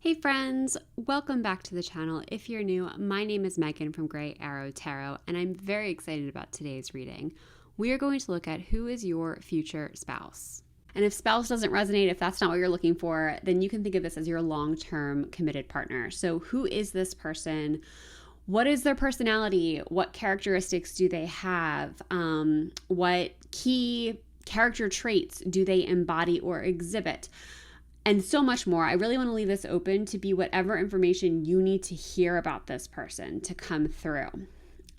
Hey friends, welcome back to the channel. If you're new, my name is Megan from Grey Arrow Tarot, and I'm very excited about today's reading. We are going to look at who is your future spouse. And if spouse doesn't resonate, if that's not what you're looking for, then you can think of this as your long-term committed partner. So who is this person? What is their personality? What characteristics do they have? What key character traits do they embody or exhibit? And so much more. I really want to leave this open to be whatever information you need to hear about this person to come through.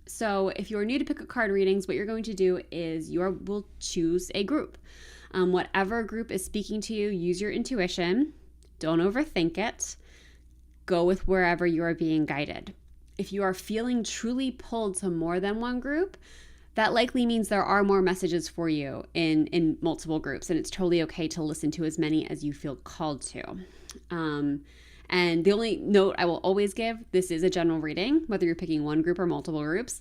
So if you're new to pick a card readings, what you're going to do is will choose a group. Whatever group is speaking to you, use your intuition. Don't overthink it. Go with wherever you are being guided. If you are feeling truly pulled to more than one group, that likely means there are more messages for you in multiple groups, and it's totally okay to listen to as many as you feel called to. And the only note I will always give, this is a general reading, whether you're picking one group or multiple groups.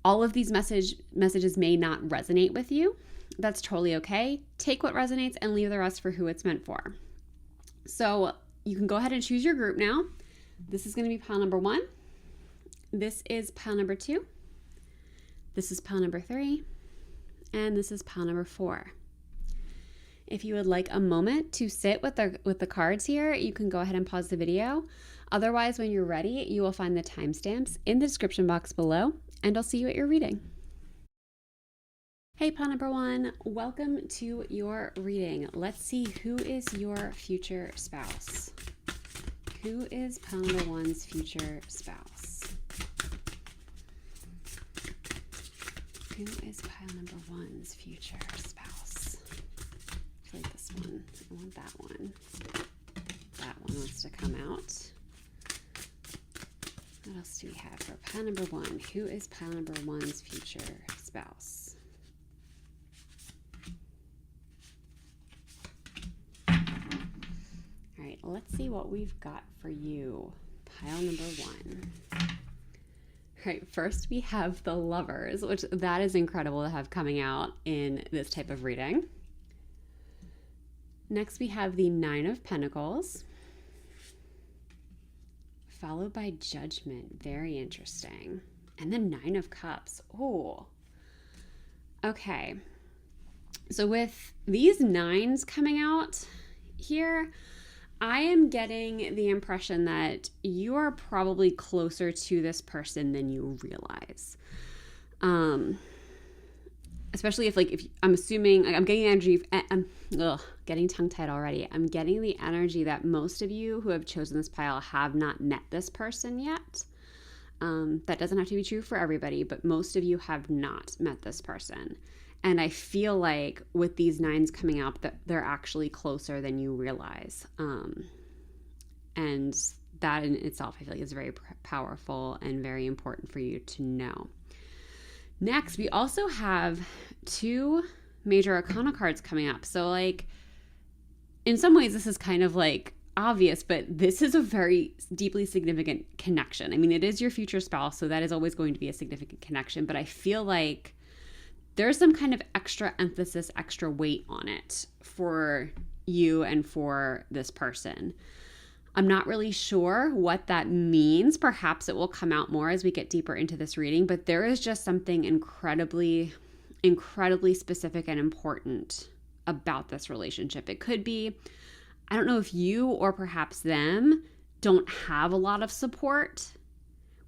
All of these messages may not resonate with you. That's totally okay. Take what resonates and leave the rest for who it's meant for. So you can go ahead and choose your group now. This is going to be pile number 1. This is pile number 2. This is pile number 3, and this is pile number 4. If you would like a moment to sit with the cards here, you can go ahead and pause the video. Otherwise, when you're ready, you will find the timestamps in the description box below, and I'll see you at your reading. Hey, pile number 1, welcome to your reading. Let's see who is your future spouse. Who is pile number 1's future spouse? Who is pile number 1's future spouse? I feel like this one. I want that one. That one wants to come out. What else do we have for pile number 1? Who is pile number 1's future spouse? All right, let's see what we've got for you. Pile number 1. Right, first we have the Lovers, which that is incredible to have coming out in this type of reading. Next we have the 9 of Pentacles, followed by Judgment. Very interesting. And the 9 of Cups. Oh, okay. So with these 9s coming out here, I am getting the impression that you are probably closer to this person than you realize. Especially if I'm assuming, I'm getting energy, I'm getting tongue-tied already. I'm getting the energy that most of you who have chosen this pile have not met this person yet. That doesn't have to be true for everybody, but most of you have not met this person. And I feel like with these 9s coming up that they're actually closer than you realize. And that in itself, I feel like is very powerful and very important for you to know. Next, we also have 2 major arcana cards coming up. So like, in some ways, this is kind of like obvious, but this is a very deeply significant connection. I mean, it is your future spouse, so that is always going to be a significant connection. But I feel like there's some kind of extra emphasis, extra weight on it for you and for this person. I'm not really sure what that means. Perhaps it will come out more as we get deeper into this reading, but there is just something incredibly, incredibly specific and important about this relationship. It could be, I don't know if you or perhaps them don't have a lot of support,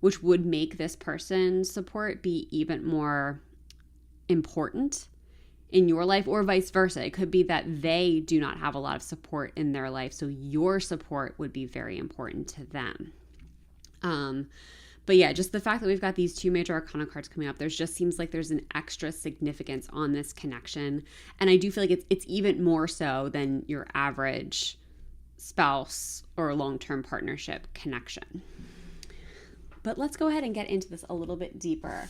which would make this person's support be even more important in your life, or vice versa. It could be that they do not have a lot of support in their life, so your support would be very important to them. But yeah, just the fact that we've got these 2 major arcana cards coming up, there's just seems like there's an extra significance on this connection, and I do feel like it's even more so than your average spouse or long-term partnership connection. But let's go ahead and get into this a little bit deeper.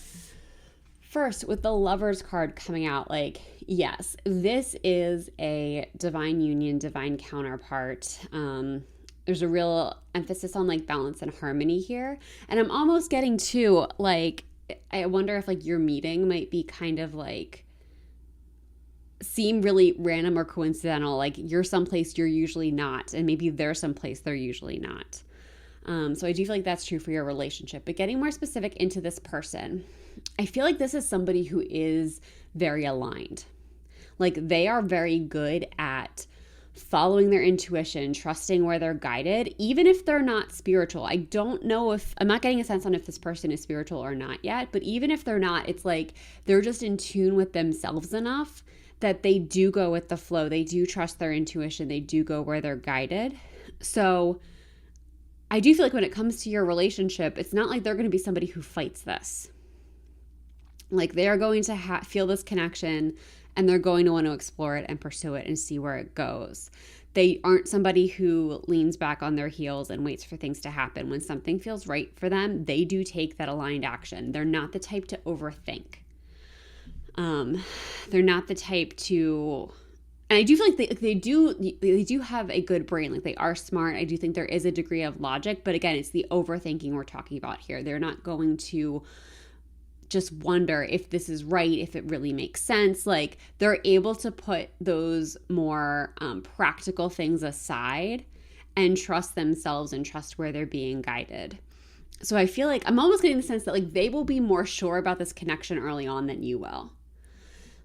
First, with the Lovers card coming out, like, yes, this is a divine union, divine counterpart. There's a real emphasis on like balance and harmony here. And I'm almost getting to like, I wonder if like your meeting might be kind of like seem really random or coincidental. Like you're someplace you're usually not, and maybe they're someplace they're usually not. So I do feel like that's true for your relationship. But getting more specific into this person, I feel like this is somebody who is very aligned. Like they are very good at following their intuition, trusting where they're guided, even if they're not spiritual. I don't know if, I'm not getting a sense on if this person is spiritual or not yet, but even if they're not, it's like they're just in tune with themselves enough that they do go with the flow. They do trust their intuition. They do go where they're guided. So I do feel like when it comes to your relationship, it's not like they're going to be somebody who fights this. Like they are going to feel this connection, and they're going to want to explore it and pursue it and see where it goes. They aren't somebody who leans back on their heels and waits for things to happen. When something feels right for them, they do take that aligned action. They're not the type to overthink. They're not the type to, and I do feel like they do have a good brain. Like they are smart. I do think there is a degree of logic, but again, it's the overthinking we're talking about here. They're not going to just wonder if this is right, if it really makes sense. Like they're able to put those more practical things aside and trust themselves and trust where they're being guided. So I feel like I'm almost getting the sense that like they will be more sure about this connection early on than you will.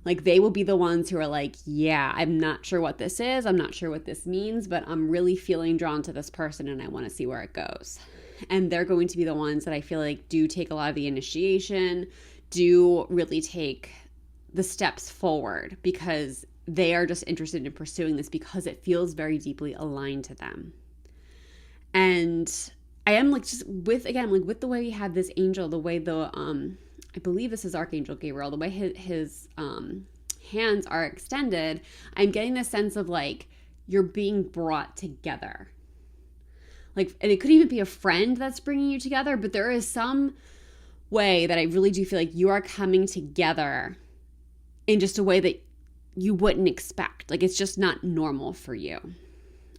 Like they will be the ones who are like, yeah, I'm not sure what this is. I'm not sure what this means, but I'm really feeling drawn to this person and I want to see where it goes. And they're going to be the ones that I feel like do take a lot of the initiation, do really take the steps forward because they are just interested in pursuing this because it feels very deeply aligned to them. And I am like just with the way we have this angel, the way I believe this is Archangel Gabriel, the way his hands are extended, I'm getting this sense of like you're being brought together. Like, and it could even be a friend that's bringing you together, but there is some way that I really do feel like you are coming together in just a way that you wouldn't expect. Like, it's just not normal for you.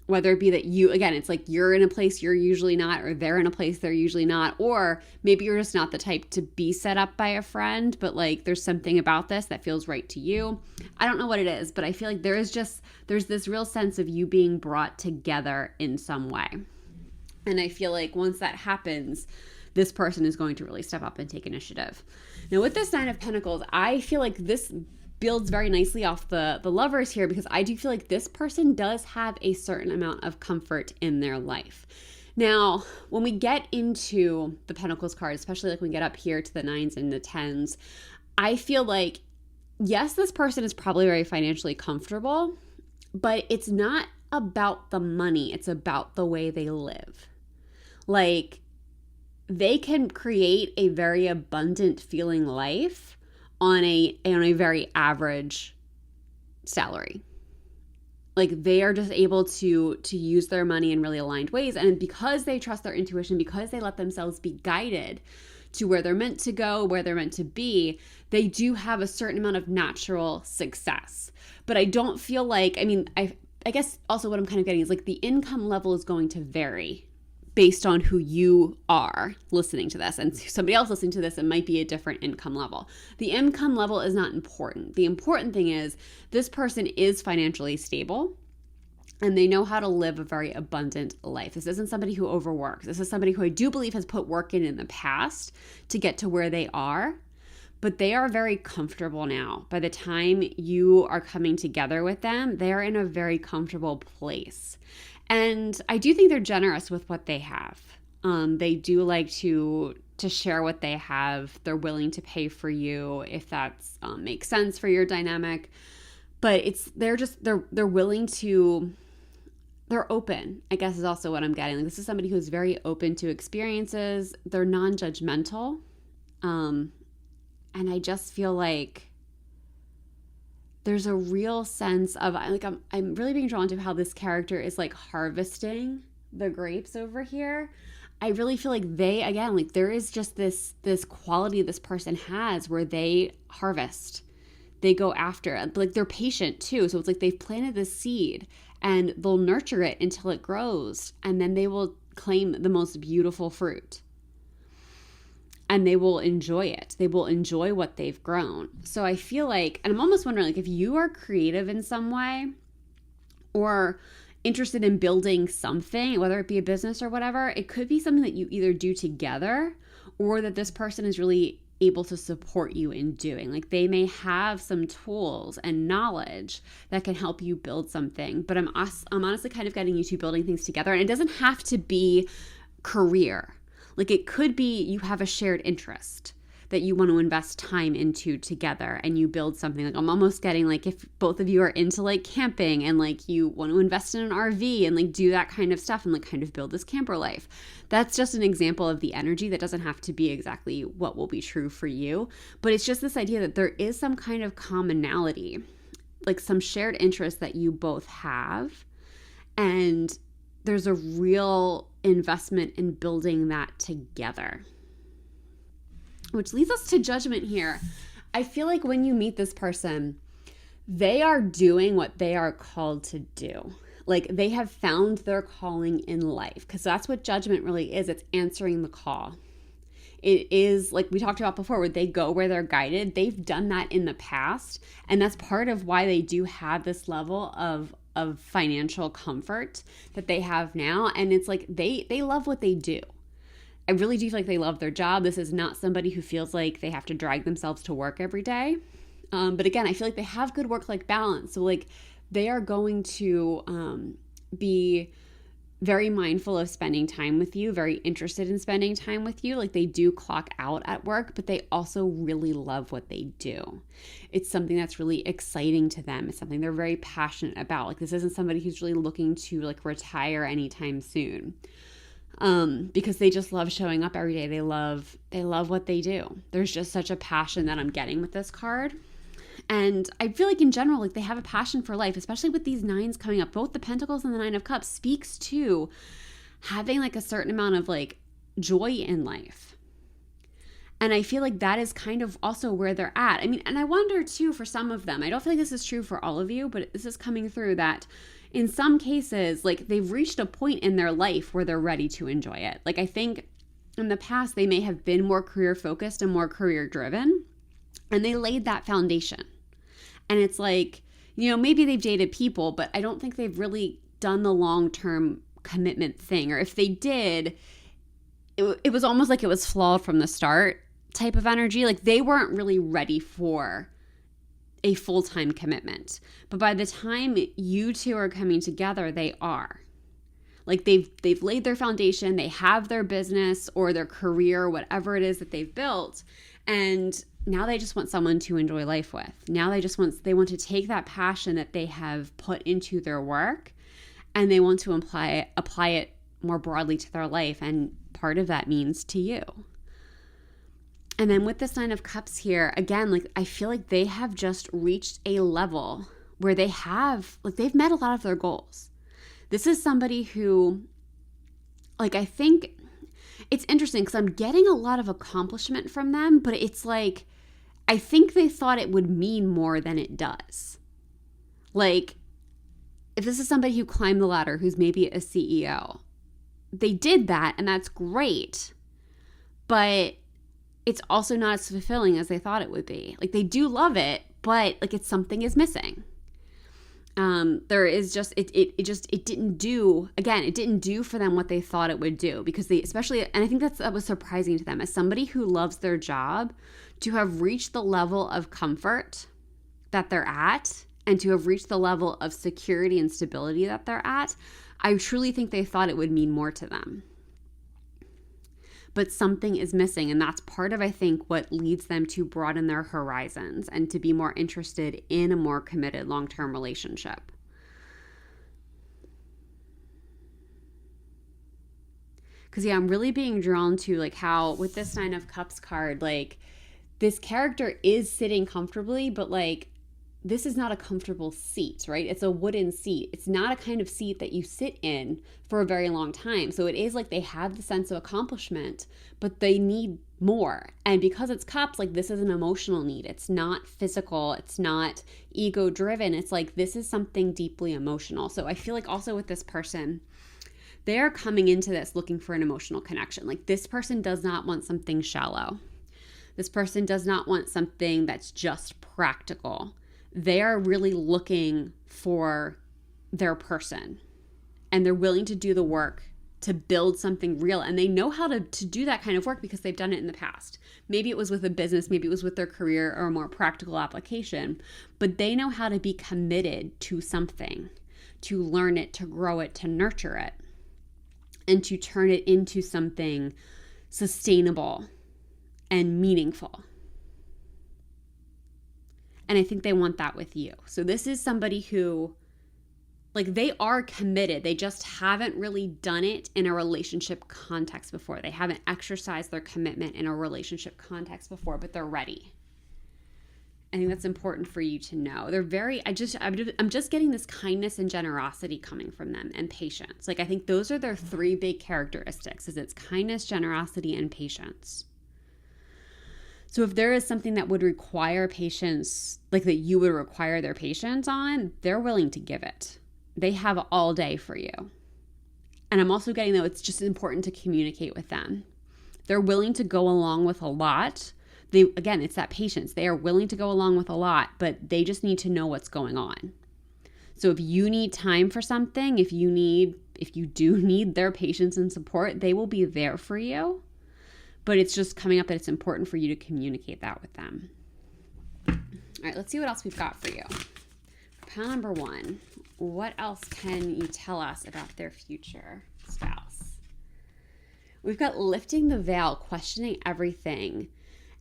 Whether it be that you, again, it's like you're in a place you're usually not, or they're in a place they're usually not, or maybe you're just not the type to be set up by a friend, but like there's something about this that feels right to you. I don't know what it is, but I feel like there's this real sense of you being brought together in some way. And I feel like once that happens, this person is going to really step up and take initiative. Now, with this Nine of Pentacles, I feel like this builds very nicely off the lovers here because I do feel like this person does have a certain amount of comfort in their life. Now, when we get into the Pentacles card, especially like when we get up here to the 9s and the 10s, I feel like, yes, this person is probably very financially comfortable, but it's not about the money. It's about the way they live. Like, they can create a very abundant feeling life on a very average salary. Like, they are just able to use their money in really aligned ways. And because they trust their intuition, because they let themselves be guided to where they're meant to go, where they're meant to be, they do have a certain amount of natural success. But I don't feel like, I guess also what I'm kind of getting is like the income level is going to vary based on who you are listening to this. And somebody else listening to this, it might be a different income level. The income level is not important. The important thing is this person is financially stable and they know how to live a very abundant life. This isn't somebody who overworks. This is somebody who I do believe has put work in the past to get to where they are, but they are very comfortable now. By the time you are coming together with them, they are in a very comfortable place. And I do think they're generous with what they have. They do like to share what they have. They're willing to pay for you if that makes sense for your dynamic. But they're willing to, they're open, I guess is also what I'm getting. Like, this is somebody who's very open to experiences. They're non-judgmental. And I just feel like there's a real sense of, like, I'm really being drawn to how this character is like harvesting the grapes over here. I really feel like there is just this quality this person has where they harvest, they go after it. Like, they're patient too. So it's like they've planted this seed and they'll nurture it until it grows, and then they will claim the most beautiful fruit. and they will enjoy it. They will enjoy what they've grown. So I feel like, and I'm almost wondering, like, if you are creative in some way or interested in building something, whether it be a business or whatever, it could be something that you either do together or that this person is really able to support you in doing. Like, they may have some tools and knowledge that can help you build something, but I'm honestly kind of getting you to building things together. And it doesn't have to be career. Like, it could be you have a shared interest that you want to invest time into together and you build something. Like, I'm almost getting like, if both of you are into like camping and like you want to invest in an RV and like do that kind of stuff and like kind of build this camper life. That's just an example of the energy. That doesn't have to be exactly what will be true for you, but it's just this idea that there is some kind of commonality, like some shared interest that you both have, and there's a real investment in building that together. Which leads us to Judgment here. I feel like when you meet this person, they are doing what they are called to do. Like, they have found their calling in life, because that's what Judgment really is. It's answering the call. It is, like we talked about before, where they go where they're guided. They've done that in the past, and that's part of why they do have this level of financial comfort that they have now. And it's like they love what they do. I really do feel like they love their job. This is not somebody who feels like they have to drag themselves to work every day. But again, I feel like they have good work-life balance. So like, they are going to be very mindful of spending time with you, very interested in spending time with you. Like, they do clock out at work, but they also really love what they do. It's something that's really exciting to them. It's something they're very passionate about. Like, this isn't somebody who's really looking to like retire anytime soon. Because they just love showing up every day. They love what they do. There's just such a passion that I'm getting with this card. And I feel like in general, like, they have a passion for life, especially with these nines coming up. Both the Pentacles and the Nine of Cups speaks to having like a certain amount of like joy in life. And I feel like that is kind of also where they're at. I mean, and I wonder too, for some of them, I don't feel like this is true for all of you, but this is coming through that in some cases, like, they've reached a point in their life where they're ready to enjoy it. Like, I think in the past, they may have been more career focused and more career driven, and they laid that foundation. And it's like, you know, maybe they've dated people, but I don't think they've really done the long-term commitment thing. Or if they did, it was almost like it was flawed from the start type of energy. Like, they weren't really ready for a full-time commitment. But by the time you two are coming together, they are. Like, they've laid their foundation, they have their business or their career, whatever it is that they've built, and now they just want someone to enjoy life with. Now they want to take that passion that they have put into their work, and they want to apply it more broadly to their life, and part of that means to you. And then with this Nine of Cups here, again, like, I feel like they have just reached a level where they've met a lot of their goals. This is somebody who, like, I think it's interesting because I'm getting a lot of accomplishment from them, but it's like, I think they thought it would mean more than it does. Like, if this is somebody who climbed the ladder, who's maybe a CEO, they did that, and that's great, but it's also not as fulfilling as they thought it would be. Like, they do love it, but like, it's something is missing. There is just, it didn't do for them what they thought it would do, because they, especially, and I think that was surprising to them as somebody who loves their job, to have reached the level of comfort that they're at and to have reached the level of security and stability that they're at. I truly think they thought it would mean more to them. But something is missing, and that's part of, I think, what leads them to broaden their horizons and to be more interested in a more committed long-term relationship. Because, yeah, I'm really being drawn to, like, how with this Nine of Cups card, like, this character is sitting comfortably, but, like, this is not a comfortable seat, right? It's a wooden seat. It's not a kind of seat that you sit in for a very long time. So it is like they have the sense of accomplishment, but they need more. And because it's cups, like, this is an emotional need. It's not physical. It's not ego driven. It's like, this is something deeply emotional. So I feel like also with this person, They're coming into this looking for an emotional connection. Like, this person does not want something shallow. This person does not want something that's just practical. They are really looking for their person, and they're willing to do the work to build something real. And they know how to do that kind of work because they've done it in the past. Maybe it was with a business, maybe it was with their career or a more practical application, but they know how to be committed to something, to learn it, to grow it, to nurture it, and to turn it into something sustainable and meaningful. And I think they want that with you. So this is somebody who, like, they are committed. They just haven't really done it in a relationship context before. They haven't exercised their commitment in a relationship context before, but they're ready. I think that's important for you to know. They're very, I'm just getting this kindness and generosity coming from them, and patience. Like, I think those are their three big characteristics, is it's kindness, generosity, and patience. So if there is something that would require patience, like that you would require their patience on, they're willing to give it. They have all day for you. And I'm also getting, though, it's just important to communicate with them. They're willing to go along with a lot. Again, it's that patience. They are willing to go along with a lot, but they just need to know what's going on. So if you need time for something, if you do need their patience and support, they will be there for you. But it's just coming up that it's important for you to communicate that with them. All right, let's see what else we've got for you. Pile number 1. What else can you tell us about their future spouse? We've got lifting the veil, questioning everything.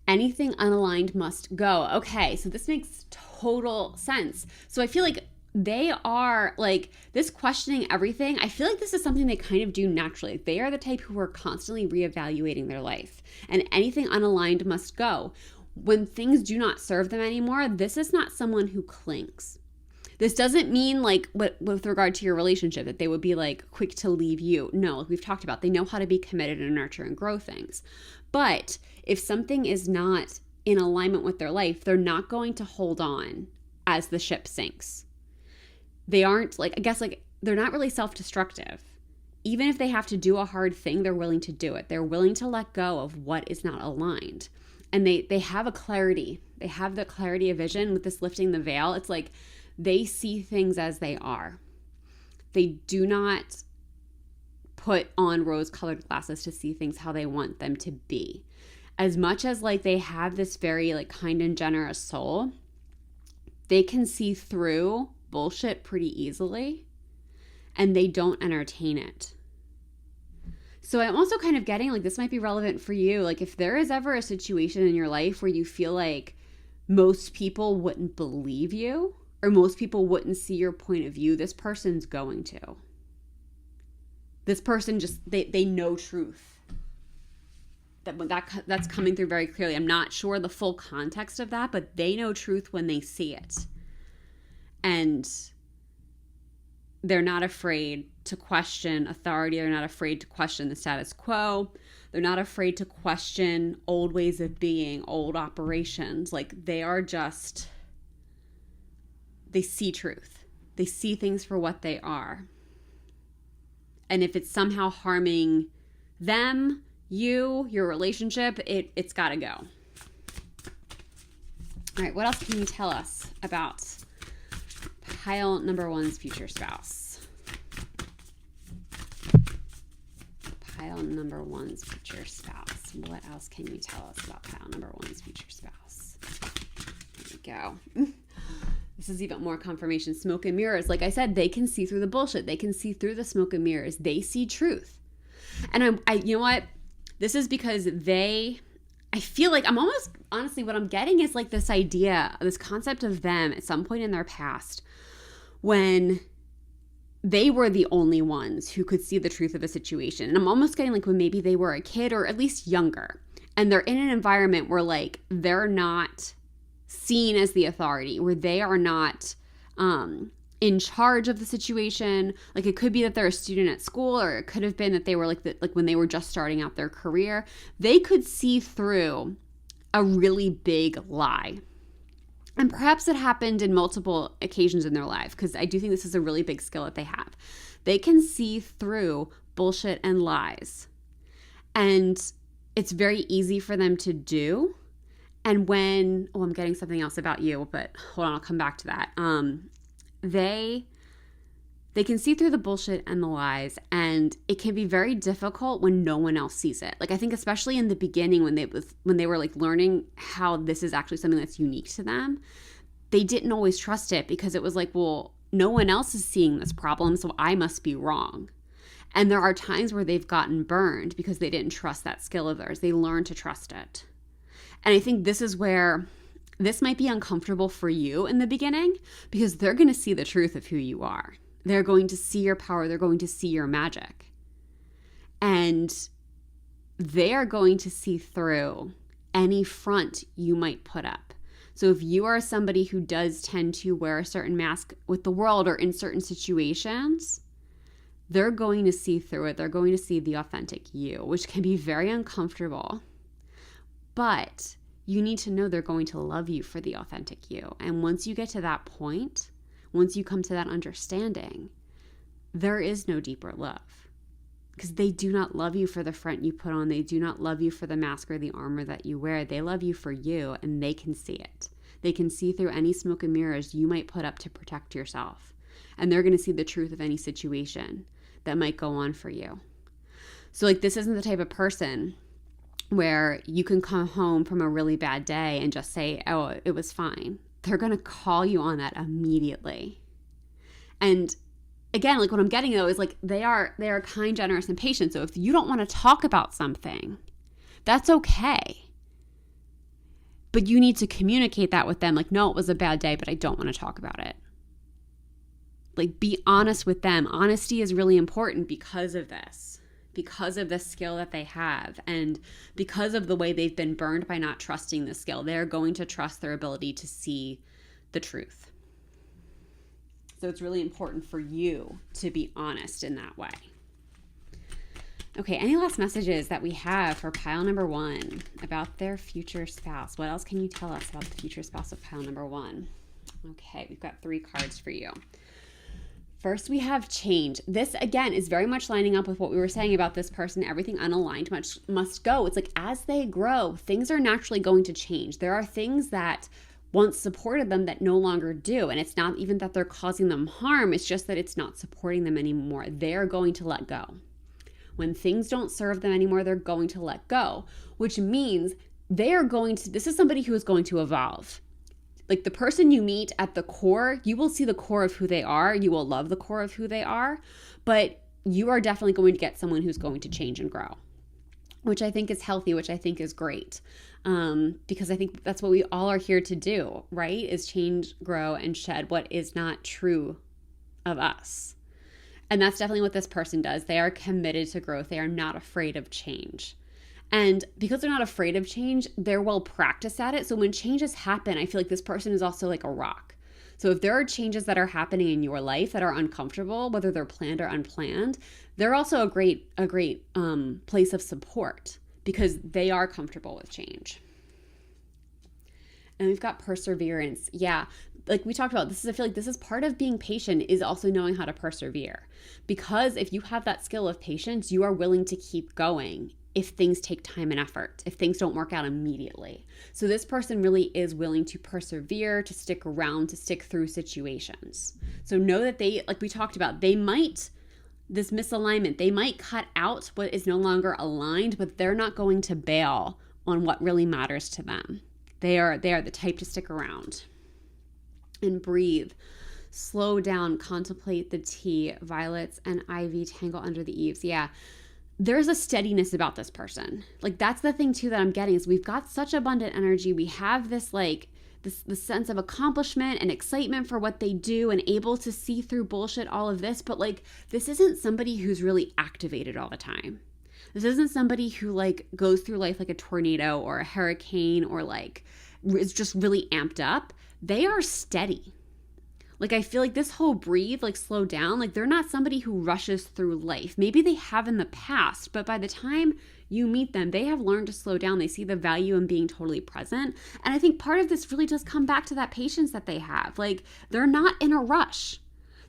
Anything unaligned must go. Okay, so this makes total sense. So I feel like they are like this questioning everything. I feel like this is something they kind of do naturally. They are the type who are constantly reevaluating their life, and anything unaligned must go. When things do not serve them anymore, this is not someone who clings. This doesn't mean like with regard to your relationship that they would be like quick to leave you. No, like we've talked about, they know how to be committed and nurture and grow things. But if something is not in alignment with their life, they're not going to hold on as the ship sinks. They aren't like, I guess like they're not really self-destructive. Even if they have to do a hard thing, they're willing to do it. They're willing to let go of what is not aligned. And they have a clarity. They have the clarity of vision with this lifting the veil. It's like they see things as they are. They do not put on rose-colored glasses to see things how they want them to be. As much as like they have this very like kind and generous soul, they can see through bullshit pretty easily, and they don't entertain it. So I'm also kind of getting like this might be relevant for you. Like if there is ever a situation in your life where you feel like most people wouldn't believe you or most people wouldn't see your point of view, this person's going to. This person just, they know truth. That's coming through very clearly. I'm not sure the full context of that, but they know truth when they see it. And they're not afraid to question authority. They're not afraid to question the status quo. They're not afraid to question old ways of being, old operations. Like they are just, they see truth. They see things for what they are. And if it's somehow harming them, you, your relationship, it's got to go. All right, what else can you tell us about pile number 1's future spouse? Pile number 1's future spouse. What else can you tell us about pile number 1's future spouse? There we go. This is even more confirmation. Smoke and mirrors. Like I said, they can see through the bullshit. They can see through the smoke and mirrors. They see truth. And I you know what? This is because I feel like I'm almost, honestly, what I'm getting is like this idea, this concept of them at some point in their past when they were the only ones who could see the truth of a situation. And I'm almost getting like when maybe they were a kid or at least younger, and they're in an environment where like they're not seen as the authority, where they are not in charge of the situation. Like it could be that they're a student at school, or it could have been that they were like when they were just starting out their career, they could see through a really big lie. And perhaps it happened in multiple occasions in their life, because I do think this is a really big skill that they have. They can see through bullshit and lies. And it's very easy for them to do. And when, I'm getting something else about you, but hold on, I'll come back to that. They can see through the bullshit and the lies, and it can be very difficult when no one else sees it. Like, I think especially in the beginning when they were like learning how this is actually something that's unique to them, they didn't always trust it because it was like, well, no one else is seeing this problem, so I must be wrong. And there are times where they've gotten burned because they didn't trust that skill of theirs. They learned to trust it. And I think this is where this might be uncomfortable for you in the beginning because they're going to see the truth of who you are. They're going to see your power. They're going to see your magic. And they are going to see through any front you might put up. So if you are somebody who does tend to wear a certain mask with the world or in certain situations, they're going to see through it. They're going to see the authentic you, which can be very uncomfortable. But you need to know they're going to love you for the authentic you. And once you get to that point, once you come to that understanding, there is no deeper love. Because they do not love you for the front you put on. They do not love you for the mask or the armor that you wear. They love you for you, and they can see it. They can see through any smoke and mirrors you might put up to protect yourself. And they're going to see the truth of any situation that might go on for you. So like, this isn't the type of person where you can come home from a really bad day and just say, oh, it was fine. They're going to call you on that immediately. And again, like what I'm getting though is like they are kind, generous, and patient. So if you don't want to talk about something, that's okay. But you need to communicate that with them. Like, no, it was a bad day, but I don't want to talk about it. Like, be honest with them. Honesty is really important because of this. Because of the skill that they have and because of the way they've been burned by not trusting the skill. They're going to trust their ability to see the truth. So it's really important for you to be honest in that way. Okay, any last messages that we have for pile number 1 about their future spouse? What else can you tell us about the future spouse of pile number 1? Okay, we've got 3 cards for you. First, we have change. This, again, is very much lining up with what we were saying about this person. Everything unaligned must go. It's like as they grow, things are naturally going to change. There are things that once supported them that no longer do. And it's not even that they're causing them harm. It's just that it's not supporting them anymore. They're going to let go. When things don't serve them anymore, they're going to let go, which means this is somebody who is going to evolve. Like the person you meet at the core, you will see the core of who they are. You will love the core of who they are, but you are definitely going to get someone who's going to change and grow, which I think is healthy, which I think is great. Because I think that's what we all are here to do, right? Is change, grow, and shed what is not true of us. And that's definitely what this person does. They are committed to growth. They are not afraid of change. And because they're not afraid of change, they're well practiced at it. So when changes happen, I feel like this person is also like a rock. So if there are changes that are happening in your life that are uncomfortable, whether they're planned or unplanned, they're also a great place of support because they are comfortable with change. And we've got perseverance. Yeah, like we talked about, I feel like this is part of being patient is also knowing how to persevere. Because if you have that skill of patience, you are willing to keep going if things take time and effort, if things don't work out immediately. So this person really is willing to persevere, to stick around, to stick through situations. So know that they, like we talked about, this misalignment, they might cut out what is no longer aligned, but they're not going to bail on what really matters to them. They are the type to stick around. And breathe. Slow down, contemplate the tea. Violets and ivy tangle under the eaves. Yeah. There's a steadiness about this person. Like that's the thing too that I'm getting is we've got such abundant energy. We have this this sense of accomplishment and excitement for what they do and able to see through bullshit, all of this. But like, this isn't somebody who's really activated all the time. This isn't somebody who like goes through life like a tornado or a hurricane or like is just really amped up. They are steady. Like, I feel like this whole breathe, like slow down, like they're not somebody who rushes through life. Maybe they have in the past, but by the time you meet them, they have learned to slow down. They see the value in being totally present. And I think part of this really does come back to that patience that they have. Like, they're not in a rush.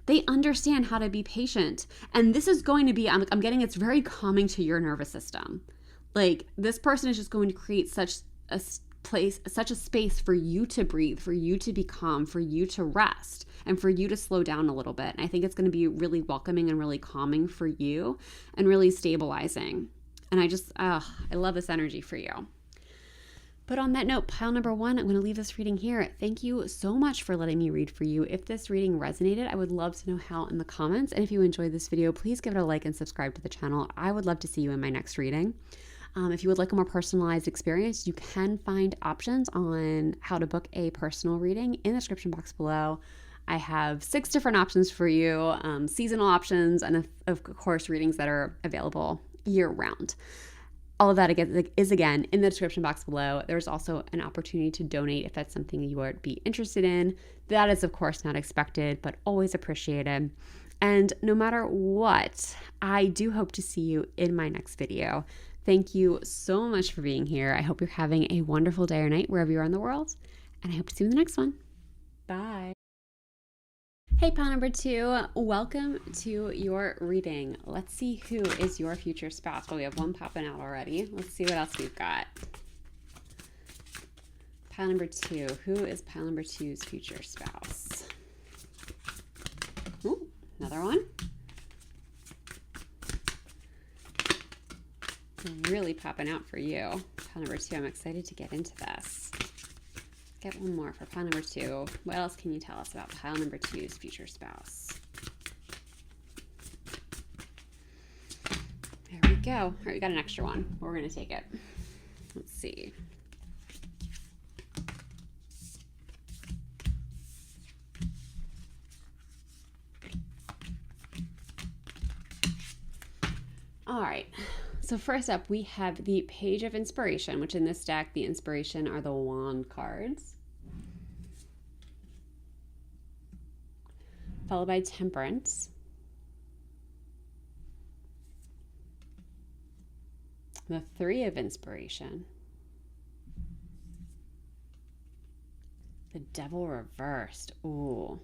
They understand how to be patient. And this is going to be, I'm getting, it's very calming to your nervous system. Like, this person is just going to create such a place, such a space for you to breathe, for you to be calm, for you to rest, and for you to slow down a little bit. And I think it's going to be really welcoming and really calming for you and really stabilizing. And I love this energy for you. But on that note, pile number 1, I'm going to leave this reading here. Thank you so much for letting me read for you. If this reading resonated, I would love to know how in the comments. And if you enjoyed this video, please give it a like and subscribe to the channel. I would love to see you in my next reading. If you would like a more personalized experience, you can find options on how to book a personal reading in the description box below. I have 6 different options for you, seasonal options, and of course, readings that are available year round. All of that is again in the description box below. There's also an opportunity to donate if that's something you would be interested in. That is, of course, not expected, but always appreciated. And no matter what, I do hope to see you in my next video. Thank you so much for being here. I hope you're having a wonderful day or night wherever you are in the world, and I hope to see you in the next one. Bye. Hey, pile number 2, welcome to your reading. Let's see who is your future spouse. Well, we have one popping out already. Let's see what else we've got. Pile number 2, who is pile number 2's future spouse? Ooh, another one. Really popping out for you. Pile number 2, I'm excited to get into this. Get one more for pile number 2. What else can you tell us about pile number 2's future spouse? There we go. All right, we got an extra one. We're going to take it. Let's see. All right. So first up, we have the Page of Inspiration, which in this deck, the inspiration are the Wand cards. Followed by Temperance. The Three of Inspiration. The Devil reversed. Ooh,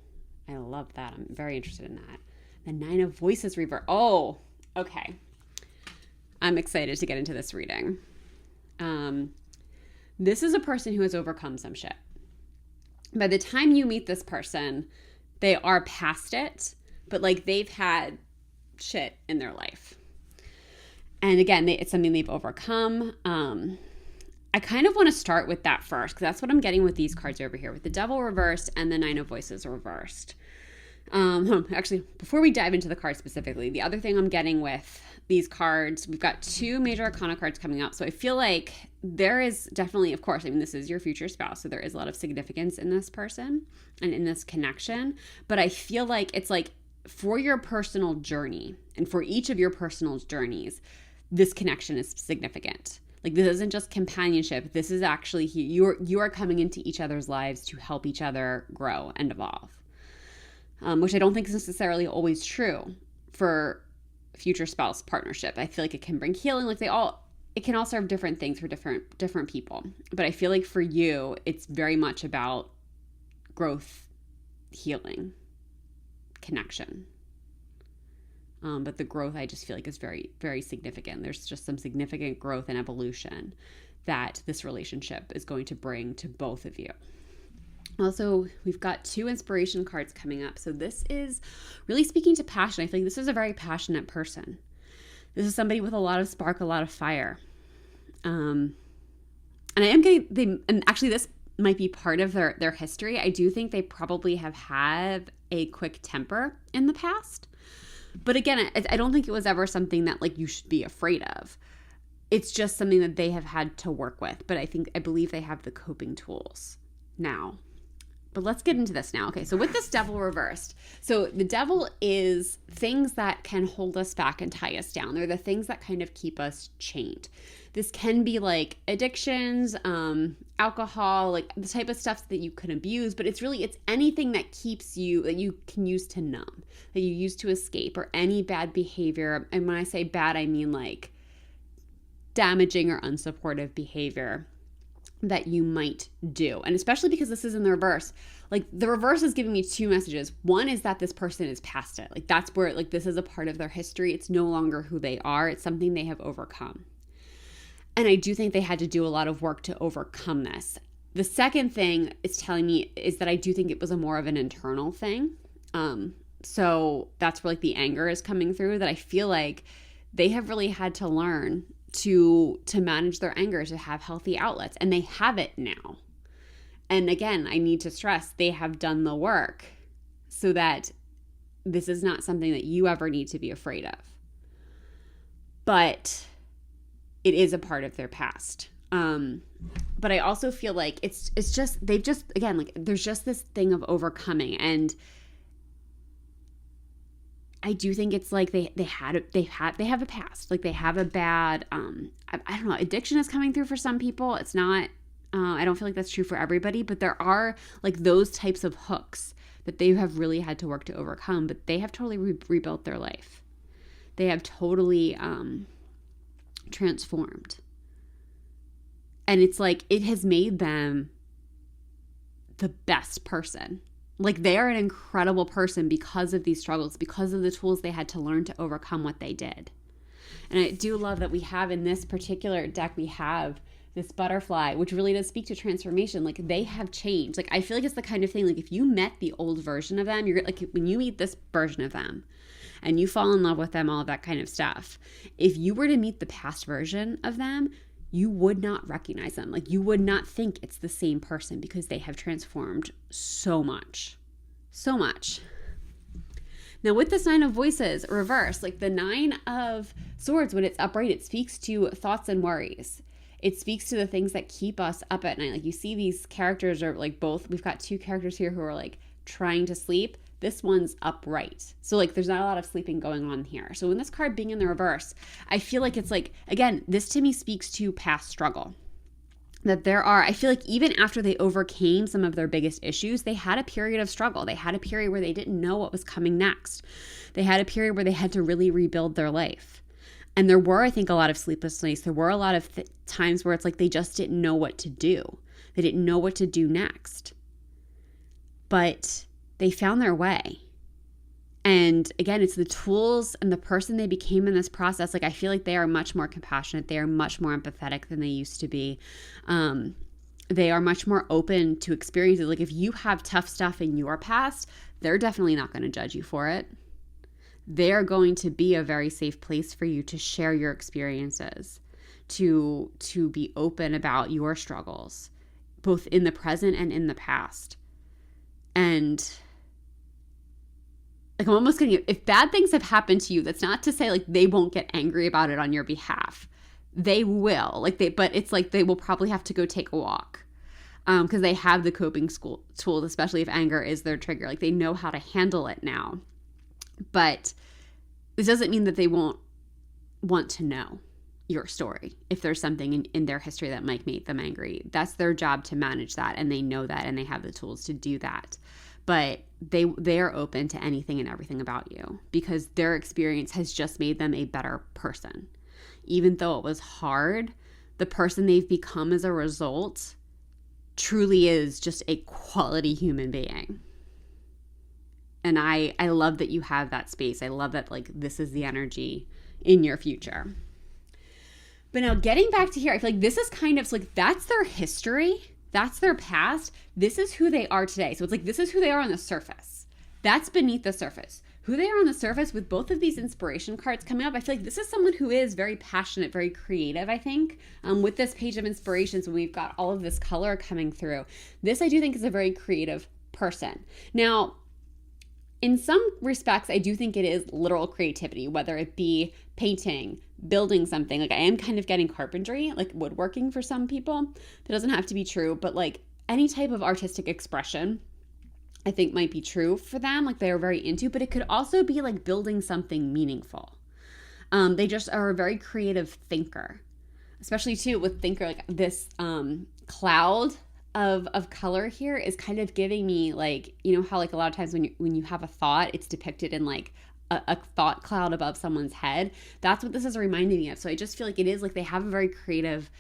I love that. I'm very interested in that. The Nine of Voices reversed. Oh, okay. I'm excited to get into this reading. This is a person who has overcome some shit. By the time you meet this person, they are past it, but like they've had shit in their life. And again, it's something they've overcome. I kind of want to start with that first, because that's what I'm getting with these cards over here, with the Devil reversed and the Nine of Voices reversed. Actually, before we dive into the cards specifically, the other thing I'm getting with these cards, we've got 2 major arcana cards coming up. So I feel like there is definitely, of course, I mean, this is your future spouse, so there is a lot of significance in this person and in this connection. But I feel like it's like for your personal journey and for each of your personal journeys, this connection is significant. Like, this isn't just companionship. This is actually you are coming into each other's lives to help each other grow and evolve. Which I don't think is necessarily always true for future spouse partnership. I feel like it can bring healing. Like it can all serve different things for different people. But I feel like for you, it's very much about growth, healing, connection. But the growth, I just feel like, is very, very significant. There's just some significant growth and evolution that this relationship is going to bring to both of you. Also, we've got 2 inspiration cards coming up. So this is really speaking to passion. I feel like this is a very passionate person. This is somebody with a lot of spark, a lot of fire. And I am getting, and actually this might be part of their history. I do think they probably have had a quick temper in the past. But again, I don't think it was ever something that like you should be afraid of. It's just something that they have had to work with. But I believe they have the coping tools now. But let's get into this now. Okay, so with this Devil reversed, so the Devil is things that can hold us back and tie us down. They're the things that kind of keep us chained. This can be like addictions, alcohol, like the type of stuff that you can abuse, but it's anything that keeps you, that you can use to numb, that you use to escape, or any bad behavior. And when I say bad, I mean like damaging or unsupportive behavior that you might do. And especially because this is in the reverse, like the reverse is giving me two messages. One is that this person is past it. Like that's where, like, this is a part of their history. It's no longer who they are. It's something they have overcome. And I do think they had to do a lot of work to overcome this. The second thing it's telling me is that I do think it was a more of an internal thing. So that's where like the anger is coming through, that I feel like they have really had to learn to manage their anger, to have healthy outlets, and they have it now. And again, I need to stress, they have done the work so that this is not something that you ever need to be afraid of. But it is a part of their past. But I also feel like it's just, they've just, again, like there's just this thing of overcoming. And I do think it's like they have a past. Like they have a bad, I don't know, addiction is coming through for some people. It's not, I don't feel like that's true for everybody, but there are like those types of hooks that they have really had to work to overcome, but they have totally rebuilt their life. They have totally transformed. And it's like, it has made them the best person. Like they are an incredible person because of these struggles, because of the tools they had to learn to overcome what they did. And I do love that we have in this particular deck, we have this butterfly, which really does speak to transformation. Like they have changed. Like I feel like it's the kind of thing, like if you met the old version of them, you're like, when you meet this version of them and you fall in love with them, all of that kind of stuff. If you were to meet the past version of them, you would not recognize them. Like you would not think it's the same person because they have transformed so much. So much. Now with this Nine of Voices reverse, like the Nine of Swords, when it's upright, it speaks to thoughts and worries. It speaks to the things that keep us up at night. Like you see these characters are like both, we've got two characters here who are like trying to sleep. This one's upright. So like there's not a lot of sleeping going on here. So when this card being in the reverse, I feel like it's like, again, this to me speaks to past struggle. That there are, I feel like even after they overcame some of their biggest issues, they had a period of struggle. They had a period where they didn't know what was coming next. They had a period where they had to really rebuild their life. And there were, I think, a lot of sleepless nights. There were a lot of times where it's like they just didn't know what to do. They didn't know what to do next. But they found their way. And again, it's the tools and the person they became in this process. Like I feel like they are much more compassionate. They are much more empathetic than they used to be. They are much more open to experiences. Like if you have tough stuff in your past, they're definitely not going to judge you for it. They're going to be a very safe place for you to share your experiences, to be open about your struggles, both in the present and in the past. And like I'm almost getting, if bad things have happened to you, that's not to say like they won't get angry about it on your behalf. They will, but it's like they will probably have to go take a walk because they have the coping tools, especially if anger is their trigger. Like they know how to handle it now. But this doesn't mean that they won't want to know your story if there's something in their history that might make them angry. That's their job to manage that, and they know that, and they have the tools to do that. But they are open to anything and everything about you because their experience has just made them a better person. Even though it was hard, the person they've become as a result truly is just a quality human being. And I love that you have that space. I love that like this is the energy in your future. But now getting back to here, I feel like this is kind of like that's their history. That's their past. This is who they are today. So it's like this is who they are on the surface. That's beneath the surface. Who they are on the surface with both of these inspiration cards coming up. I feel like this is someone who is very passionate, very creative, I think. With this page of inspirations, when we've got all of this color coming through, this I do think is a very creative person. Now, in some respects, I do think it is literal creativity, whether it be painting, building something. Like I am kind of getting carpentry, like woodworking for some people. That doesn't have to be true, but like any type of artistic expression, I think might be true for them. Like they are very into, but it could also be like building something meaningful. They just are a very creative thinker, especially too with thinker, like this cloud of color here is kind of giving me like, you know how like a lot of times when you have a thought, it's depicted in like a thought cloud above someone's head. That's what this is reminding me of. So I just feel like it is like they have a very creative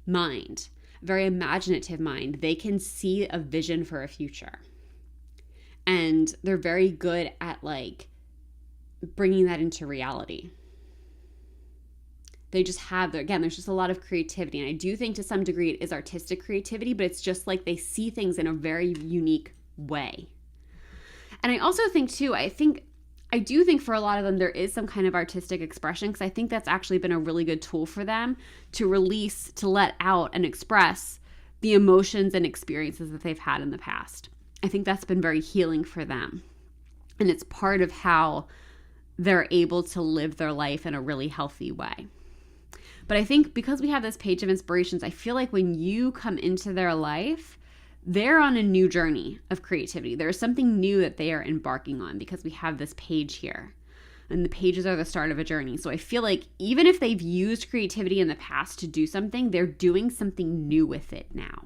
mind, very imaginative mind. They can see a vision for a future. And they're very good at like bringing that into reality. They just have, again, there's just a lot of creativity. And I do think to some degree it is artistic creativity, but it's just like they see things in a very unique way. And I also think too, I do think for a lot of them there is some kind of artistic expression, because I think that's actually been a really good tool for them to release, to let out and express the emotions and experiences that they've had in the past. I think that's been very healing for them. And it's part of how they're able to live their life in a really healthy way. But I think because we have this page of inspirations, I feel like when you come into their life, they're on a new journey of creativity. There's something new that they are embarking on because we have this page here. And the pages are the start of a journey. So I feel like even if they've used creativity in the past to do something, they're doing something new with it now.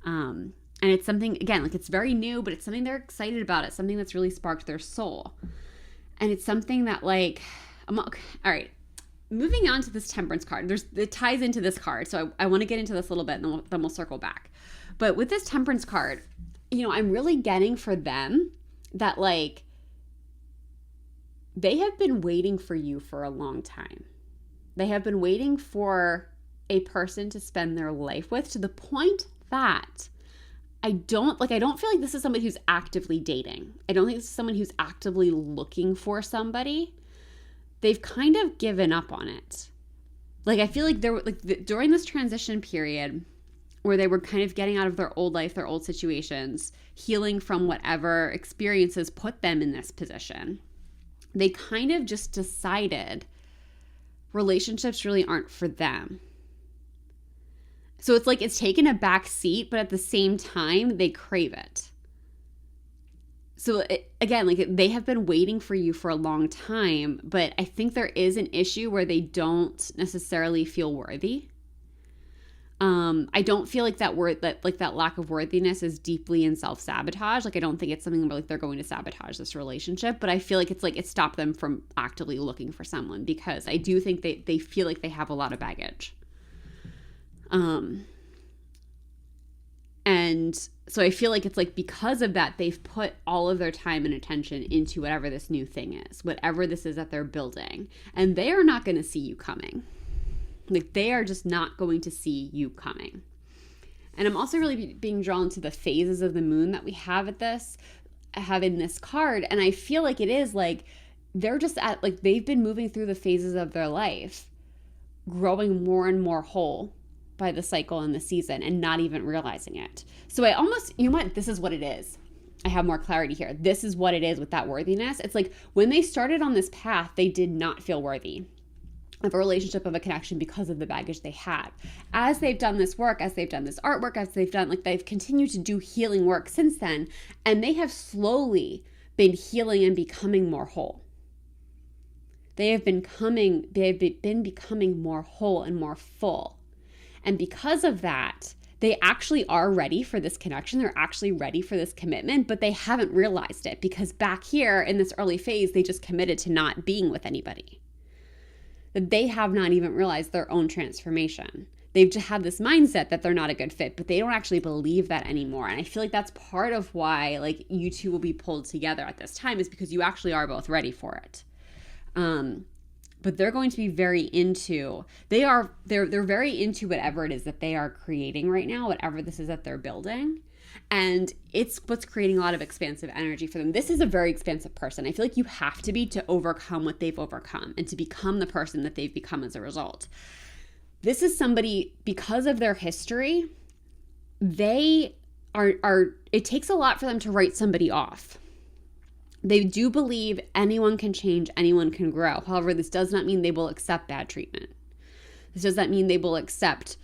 And it's something, again, like it's very new, but it's something they're excited about. It's something that's really sparked their soul. And it's something that like, all right, moving on to this temperance card, it ties into this card. So I want to get into this a little bit and then we'll circle back. But with this temperance card, I'm really getting for them that like, they have been waiting for you for a long time. They have been waiting for a person to spend their life with, to the point that I don't feel like this is somebody who's actively dating. I don't think this is someone who's actively looking for somebody. They've kind of given up on it. Like, I feel like there were during this transition period where they were kind of getting out of their old life, their old situations, healing from whatever experiences put them in this position. They kind of just decided relationships really aren't for them. So it's like it's taken a back seat, but at the same time, they crave it. So again, like they have been waiting for you for a long time, but I think there is an issue where they don't necessarily feel worthy. I don't feel like that lack of worthiness is deeply in self-sabotage. Like I don't think it's something where like they're going to sabotage this relationship, but I feel like it's like it stopped them from actively looking for someone, because I do think they feel like they have a lot of baggage. And so I feel like it's like because of that, they've put all of their time and attention into whatever this new thing is, whatever this is that they're building, and they are not going to see you coming. Like they are just not going to see you coming. And I'm also really being drawn to the phases of the moon that we have in this card. And I feel like it is like, they're just at like, they've been moving through the phases of their life, growing more and more whole by the cycle and the season and not even realizing it. So I almost, this is what it is. I have more clarity here. This is what it is with that worthiness. It's like when they started on this path, they did not feel worthy of a relationship, of a connection, because of the baggage they had. As they've done this work, as they've done this artwork, as they've continued to do healing work since then, and they have slowly been healing and becoming more whole. They have been becoming more whole and more full. And because of that, they actually are ready for this connection. They're actually ready for this commitment, but they haven't realized it because back here in this early phase, they just committed to not being with anybody. That they have not even realized their own transformation. They've just had this mindset that they're not a good fit, but they don't actually believe that anymore. And I feel like that's part of why like you two will be pulled together at this time, is because you actually are both ready for it. But they're going to be very into, they're very into whatever it is that they are creating right now, whatever this is that they're building. And it's what's creating a lot of expansive energy for them. This is a very expansive person. I feel like you have to be to overcome what they've overcome and to become the person that they've become as a result. This is somebody, because of their history, they are it takes a lot for them to write somebody off. They do believe anyone can change, anyone can grow. However, this does not mean they will accept bad treatment. This does not mean they will accept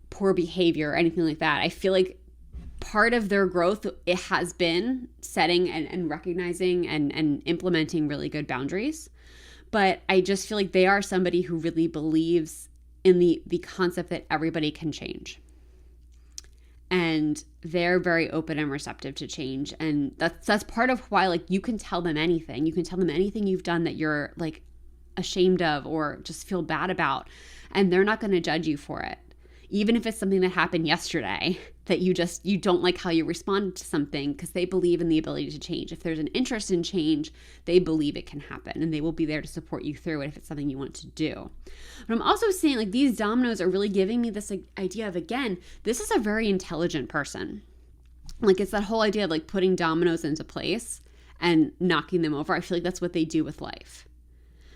poor behavior or anything like that. I feel like part of their growth, it has been setting and recognizing and implementing really good boundaries. But I just feel like they are somebody who really believes in the concept that everybody can change. And they're very open and receptive to change. And that's part of why, like, you can tell them anything. You can tell them anything you've done that you're, like, ashamed of or just feel bad about. And they're not going to judge you for it. even if it's something that happened yesterday, that you don't like how you responded to something, because they believe in the ability to change. If there's an interest in change, they believe it can happen, and they will be there to support you through it if it's something you want to do. But I'm also saying, like, these dominoes are really giving me this idea of, again, this is a very intelligent person. Like, it's that whole idea of like putting dominoes into place and knocking them over. I feel like that's what they do with life.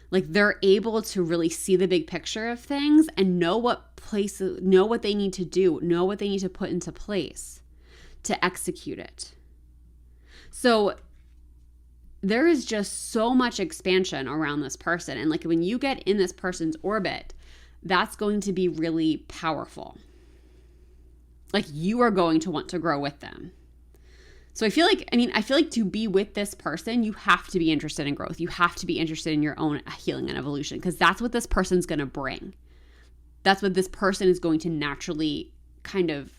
Like, they're able to really see the big picture of things and know what they need to do, know what they need to put into place to execute it. So there is just so much expansion around this person. And like, when you get in this person's orbit, that's going to be really powerful. Like, you are going to want to grow with them. So I feel like to be with this person, you have to be interested in growth. You have to be interested in your own healing and evolution, because that's what this person's going to bring. That's what this person is going to naturally kind of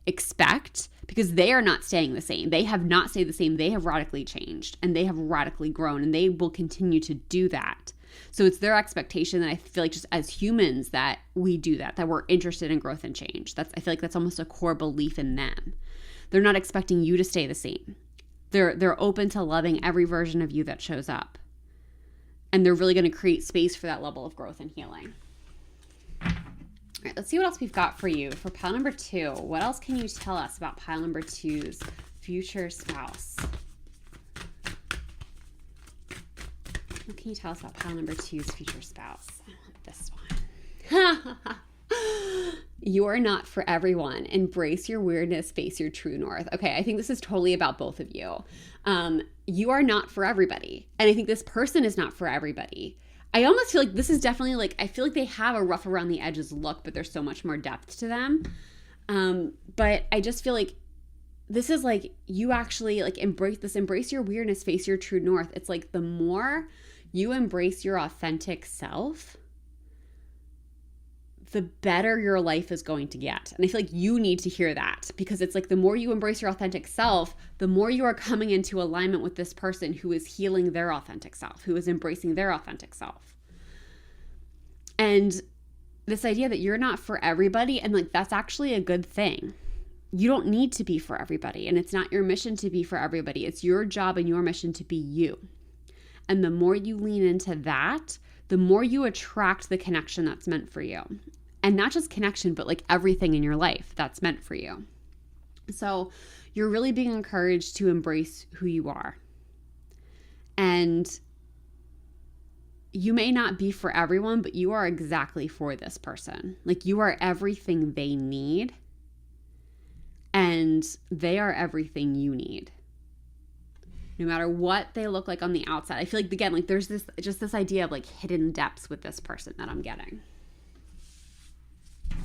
expect, because they are not staying the same. They have not stayed the same. They have radically changed, and they have radically grown, and they will continue to do that. So it's their expectation that I feel like, just as humans, that we do that we're interested in growth and change. I feel like that's almost a core belief in them. They're not expecting you to stay the same. They're open to loving every version of you that shows up. And they're really going to create space for that level of growth and healing. All right, let's see what else we've got for you. For pile number 2, what else can you tell us about pile number 2's future spouse? What can you tell us about pile number 2's future spouse? I want this one. You're not for everyone. Embrace your weirdness, face your true north. Okay, I think this is totally about both of you. You are not for everybody. And I think this person is not for everybody. I almost feel like this is definitely like, I feel like they have a rough around the edges look, but there's so much more depth to them. But I just feel like this is like, you actually like embrace your weirdness, face your true north. It's like, the more you embrace your authentic self, the better your life is going to get. And I feel like you need to hear that, because it's like, the more you embrace your authentic self, the more you are coming into alignment with this person who is healing their authentic self, who is embracing their authentic self. And this idea that you're not for everybody, and like, that's actually a good thing. You don't need to be for everybody, and it's not your mission to be for everybody. It's your job and your mission to be you. And the more you lean into that, the more you attract the connection that's meant for you. And not just connection, but like everything in your life that's meant for you. So you're really being encouraged to embrace who you are. And you may not be for everyone, but you are exactly for this person. Like, you are everything they need, and they are everything you need. No matter what they look like on the outside. I feel like, again, like, there's this idea of like hidden depths with this person that I'm getting.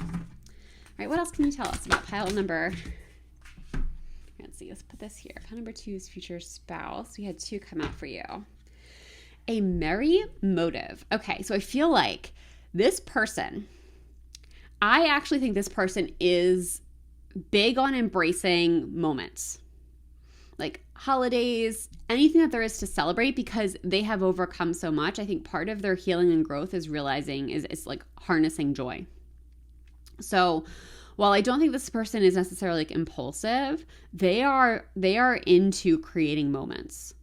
All right, what else can you tell us about pile number? Let's see, let's put this here. Pile number 2's future spouse. We had 2 come out for you. A merry motive. Okay, so I feel like this person, I actually think this person is big on embracing moments. Like holidays, anything that there is to celebrate, because they have overcome so much. I think part of their healing and growth is realizing is like harnessing joy. So while I don't think this person is necessarily like impulsive, they are into creating moments.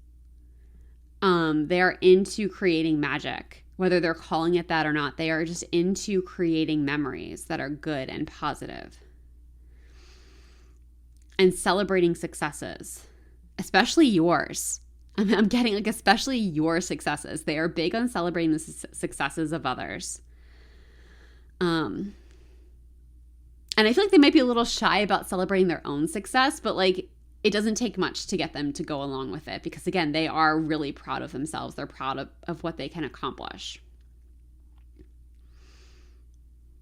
They are into creating magic, whether they're calling it that or not. They are just into creating memories that are good and positive, and celebrating successes, especially yours. I'm getting like, especially your successes. They are big on celebrating the successes of others. And I feel like they might be a little shy about celebrating their own success, but like, it doesn't take much to get them to go along with it, because again, they are really proud of themselves. They're proud of what they can accomplish.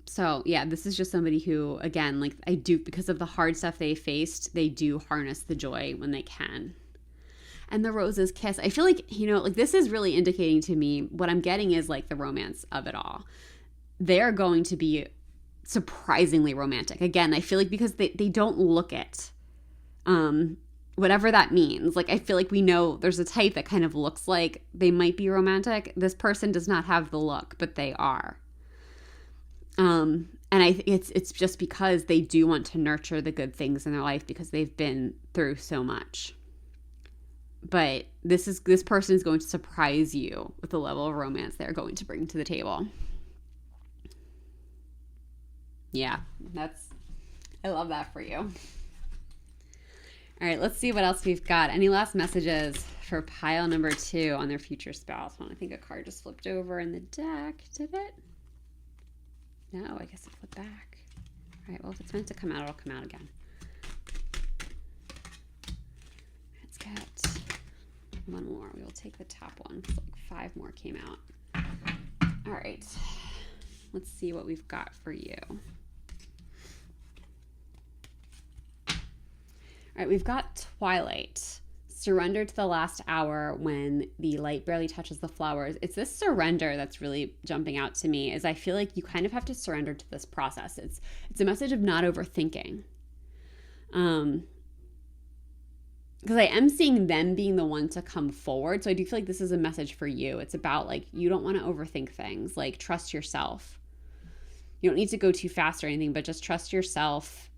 So yeah, this is just somebody who, again, like, I do, because of the hard stuff they faced, they do harness the joy when they can. And the roses kiss. I feel like, like, this is really indicating to me, what I'm getting is like the romance of it all. They are going to be surprisingly romantic. Again, I feel like, because they don't look it. Whatever that means. Like, I feel like we know there's a type that kind of looks like they might be romantic. This person does not have the look, but they are. And And I think it's just because they do want to nurture the good things in their life because they've been through so much. But this person is going to surprise you with the level of romance they're going to bring to the table. Yeah, I love that for you. All right, let's see what else we've got. Any last messages for pile number 2 on their future spouse? Well, I think a card just flipped over in the deck. Did it? No, I guess it flipped back. All right, well, if it's meant to come out, it'll come out again. Let's get one more. We'll take the top one because like 5 more came out. All right, let's see what we've got for you. All right, we've got Twilight. Surrender to the last hour when the light barely touches the flowers. It's this surrender that's really jumping out to me, is I feel like you kind of have to surrender to this process. It's a message of not overthinking. Because I am seeing them being the one to come forward. So I do feel like this is a message for you. It's about like, you don't want to overthink things. Like, trust yourself. You don't need to go too fast or anything, but just trust yourself.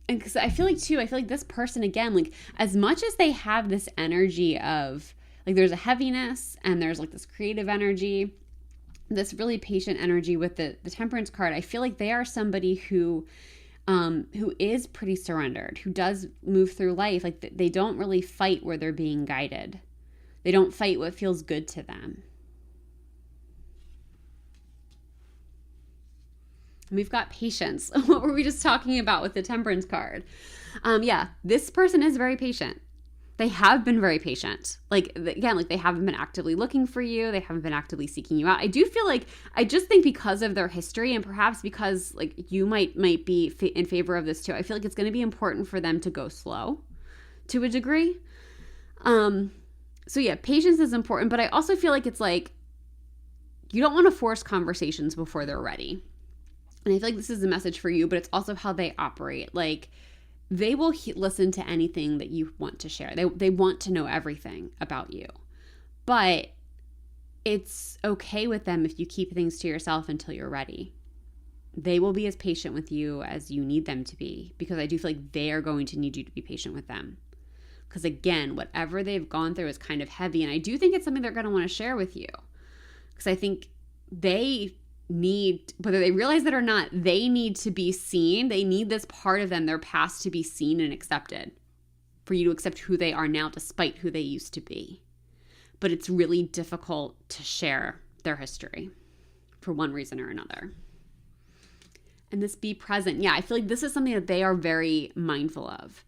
And because I feel like this person, again, like as much as they have this energy of like, there's a heaviness and there's like this creative energy, this really patient energy with the Temperance card, I feel like they are somebody who is pretty surrendered, who does move through life. Like they don't really fight where they're being guided. They don't fight what feels good to them. We've got patience. What were we just talking about with the Temperance card? Yeah, this person is very patient. They have been very patient. Like, again, like they haven't been actively looking for you. They haven't been actively seeking you out. I do feel like, I just think because of their history and perhaps because like you might be in favor of this too, I feel like it's going to be important for them to go slow to a degree. So yeah, patience is important, but I also feel like it's like, you don't want to force conversations before they're ready. And I feel like this is a message for you, but it's also how they operate. Like, they will listen to anything that you want to share. They want to know everything about you. But it's okay with them if you keep things to yourself until you're ready. They will be as patient with you as you need them to be, because I do feel like they are going to need you to be patient with them. Because again, whatever they've gone through is kind of heavy. And I do think it's something they're going to want to share with you. Because I think they need, whether they realize that or not, they need to be seen. They need this part of them, their past, to be seen and accepted, for you to accept who they are now despite who they used to be. But it's really difficult to share their history for one reason or another. And this be present. Yeah, I feel like this is something that they are very mindful of.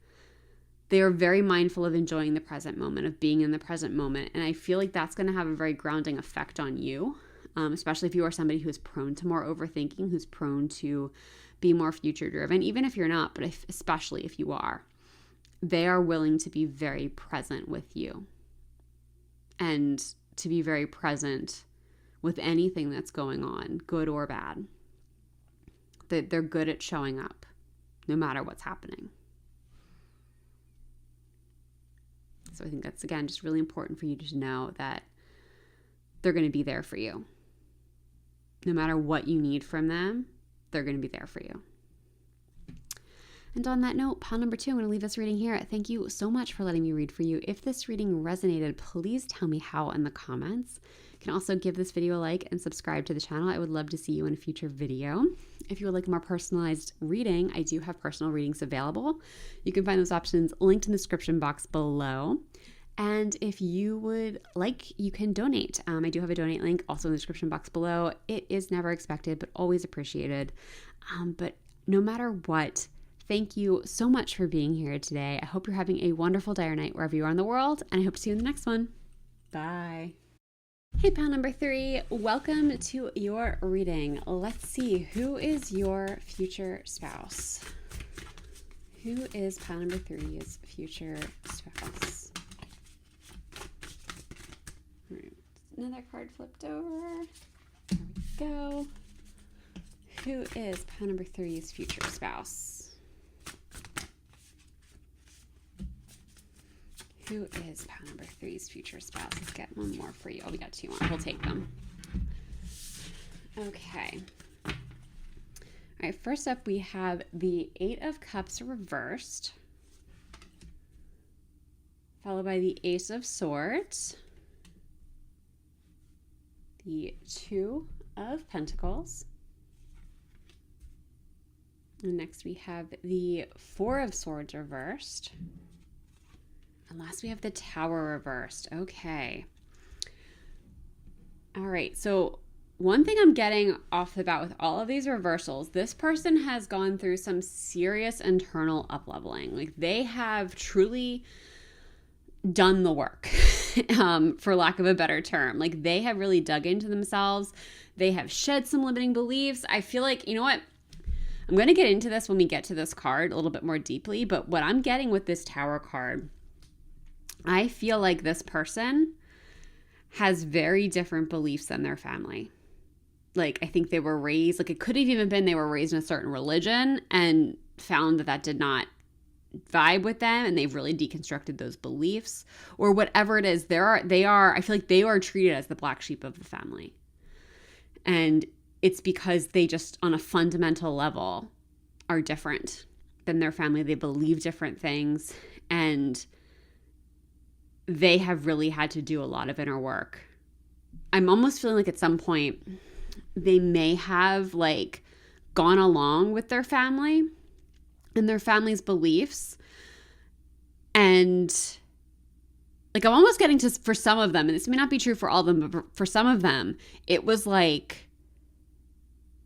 They are very mindful of enjoying the present moment, of being in the present moment. And I feel like that's going to have a very grounding effect on you. Especially if you are somebody who's prone to more overthinking, who's prone to be more future driven, even if you're not, but especially if you are, they are willing to be very present with you and to be very present with anything that's going on, good or bad. They're good at showing up no matter what's happening. So I think that's, again, just really important for you to know that they're going to be there for you. No matter what you need from them, they're going to be there for you. And on that note, pile number 2, I'm going to leave this reading here. Thank you so much for letting me read for you. If this reading resonated, please tell me how in the comments. You can also give this video a like and subscribe to the channel. I would love to see you in a future video. If you would like a more personalized reading, I do have personal readings available. You can find those options linked in the description box below. And if you would like, you can donate. I do have a donate link also in the description box below. It is never expected, but always appreciated. But no matter what, thank you so much for being here today. I hope you're having a wonderful day or night wherever you are in the world, and I hope to see you in the next one. Bye. Hey, pile number 3, welcome to your reading. Let's see, who is your future spouse? Who is pile number 3's future spouse? Another card flipped over. There we go. Who is pile number 3's future spouse? Who is pile number 3's future spouse? Let's get one more for you. Oh, we got 2 more. We'll take them. Okay. All right, first up we have the Eight of Cups reversed, followed by the Ace of Swords, the Two of Pentacles, and next we have the Four of Swords reversed, and last we have the Tower reversed. Okay. All right, so one thing I'm getting off the bat with all of these reversals, this person has gone through some serious internal up-leveling. Like they have truly done the work, for lack of a better term. Like they have really dug into themselves. They have shed some limiting beliefs. I feel like, you know what? I'm going to get into this when we get to this card a little bit more deeply, but what I'm getting with this Tower card, I feel like this person has very different beliefs than their family. Like, I think they were raised, like it could have even been they were raised in a certain religion and found that that did not vibe with them, and they've really deconstructed those beliefs, or whatever it is. I feel like they are treated as the black sheep of the family. And it's because they just, on a fundamental level, are different than their family. They believe different things, and they have really had to do a lot of inner work. I'm almost feeling like at some point they may have like gone along with their family and their family's beliefs. And like, I'm almost getting to, for some of them, and this may not be true for all of them, but for some of them, it was like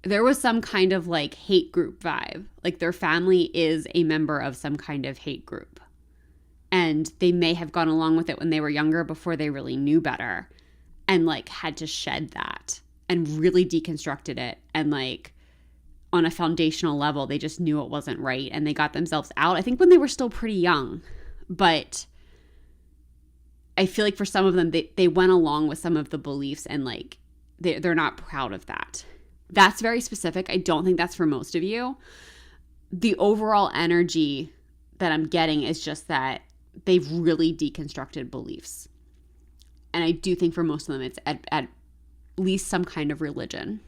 there was some kind of like hate group vibe. Like their family is a member of some kind of hate group. And they may have gone along with it when they were younger before they really knew better, and like had to shed that and really deconstructed it. And like on a foundational level, they just knew it wasn't right, and they got themselves out, I think, when they were still pretty young. But I feel like for some of them, they went along with some of the beliefs, and like they're not proud of that. That's very specific. I don't think that's for most of you. The overall energy that I'm getting is just that they've really deconstructed beliefs. And I do think for most of them, it's at least some kind of religion,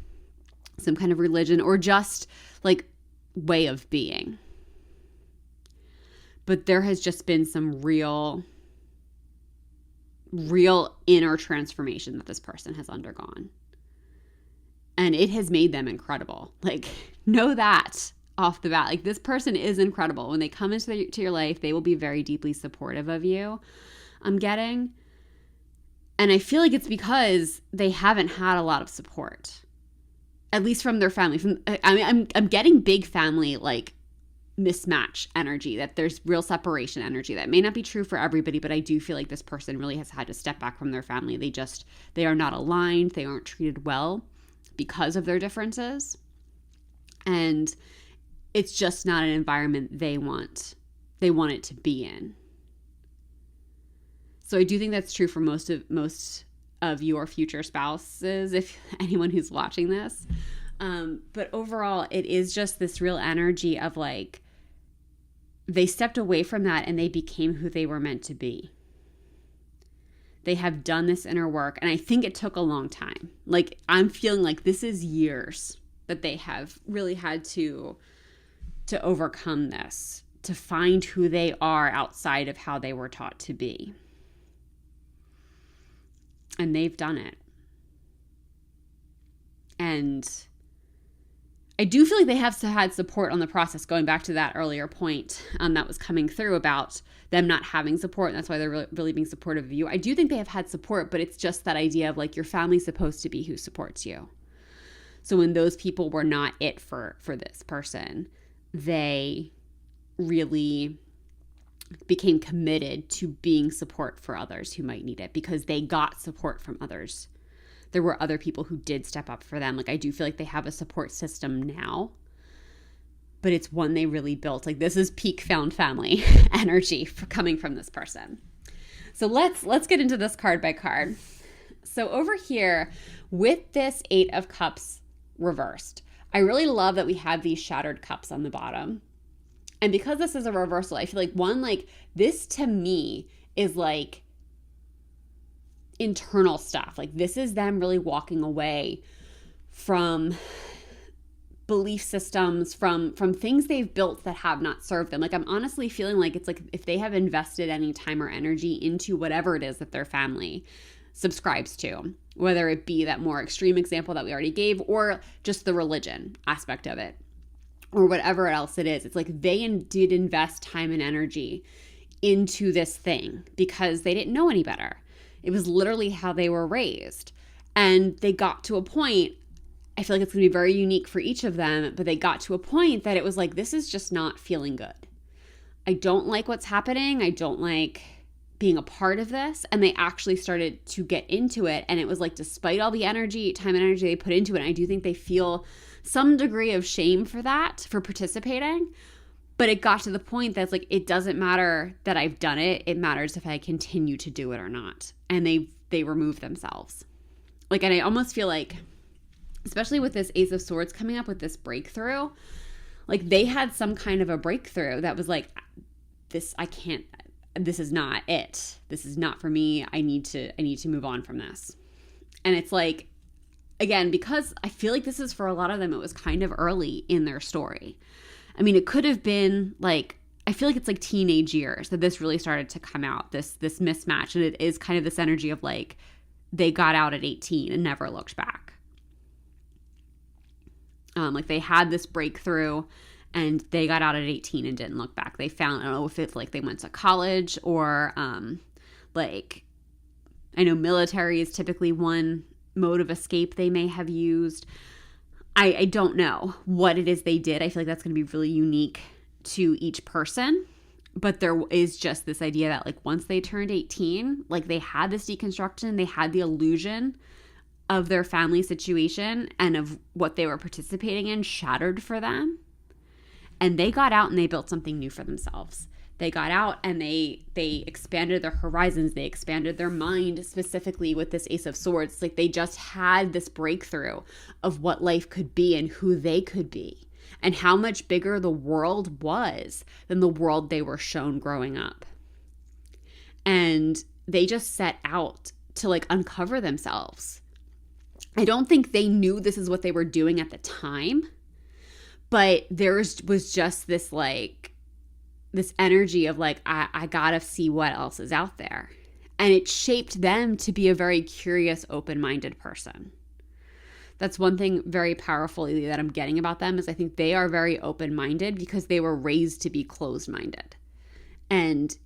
or just like way of being. But there has just been some real inner transformation that this person has undergone. And it has made them incredible. Like, know that off the bat. Like, this person is incredible. When they come into your life, they will be very deeply supportive of you, I'm getting. And I feel like it's because they haven't had a lot of support, at least from their family. I'm getting big family, like, mismatch energy, that there's real separation energy. That may not be true for everybody, but I do feel like this person really has had to step back from their family. They are not aligned. They aren't treated well because of their differences. And it's just not an environment they want it to be in. So I do think that's true for most of your future spouses, if anyone who's watching this. But overall, it is just this real energy of like, they stepped away from that and they became who they were meant to be. They have done this inner work, and I think it took a long time. Like, I'm feeling like this is years that they have really had to overcome this, to find who they are outside of how they were taught to be. And they've done it. And I do feel like they have had support on the process, going back to that earlier point that was coming through about them not having support, and that's why they're really being supportive of you. I do think they have had support, but it's just that idea of like, your family's supposed to be who supports you. So when those people were not it for this person, they really became committed to being support for others who might need it, because they got support from others. There were other people who did step up for them. Like, I do feel like they have a support system now, but it's one they really built. Like, this is peak found family energy coming from this person. So let's get into this card by card. So over here with this Eight of Cups reversed, I really love that we have these shattered cups on the bottom. And because this is a reversal, I feel like this to me is like internal stuff. Like, this is them really walking away from belief systems, from things they've built that have not served them. Like, I'm honestly feeling like it's like if they have invested any time or energy into whatever it is that their family subscribes to, whether it be that more extreme example that we already gave or just the religion aspect of it or whatever else it is, it's like they did invest time and energy into this thing because they didn't know any better. It was literally how they were raised. And they got to a point, I feel like it's going to be very unique for each of them, but they got to a point that it was like, this is just not feeling good. I don't like what's happening. I don't like being a part of this. And they actually started to get into it. And it was like, despite all the energy, time and energy they put into it, I do think they feel some degree of shame for that, for participating. But it got to the point that's like, it doesn't matter that I've done it. It matters if I continue to do it or not. And they remove themselves. Like, and I almost feel like, especially with this Ace of Swords coming up with this breakthrough, like they had some kind of a breakthrough that was like, this is not it. This is not for me. I need to move on from this. And it's like, again, because I feel like this is for a lot of them, it was kind of early in their story. I mean, it could have been like, I feel like it's like teenage years that this really started to come out, this mismatch. And it is kind of this energy of like, they got out at 18 and never looked back. Like they had this breakthrough and they got out at 18 and didn't look back. They found, I don't know if it's like they went to college or like, I know military is typically one mode of escape they may have used. I don't know what it is they did. I feel like that's going to be really unique to each person. But there is just this idea that like once they turned 18, like they had this deconstruction, they had the illusion of their family situation and of what they were participating in shattered for them. And they got out and they built something new for themselves. They got out and they expanded their horizons. They expanded their mind, specifically with this Ace of Swords. Like they just had this breakthrough of what life could be and who they could be and how much bigger the world was than the world they were shown growing up. And they just set out to like uncover themselves. I don't think they knew this is what they were doing at the time, but there was just this like, this energy of like, I gotta see what else is out there. And it shaped them to be a very curious, open-minded person. That's one thing very powerfully that I'm getting about them is I think they are very open-minded because they were raised to be closed-minded. And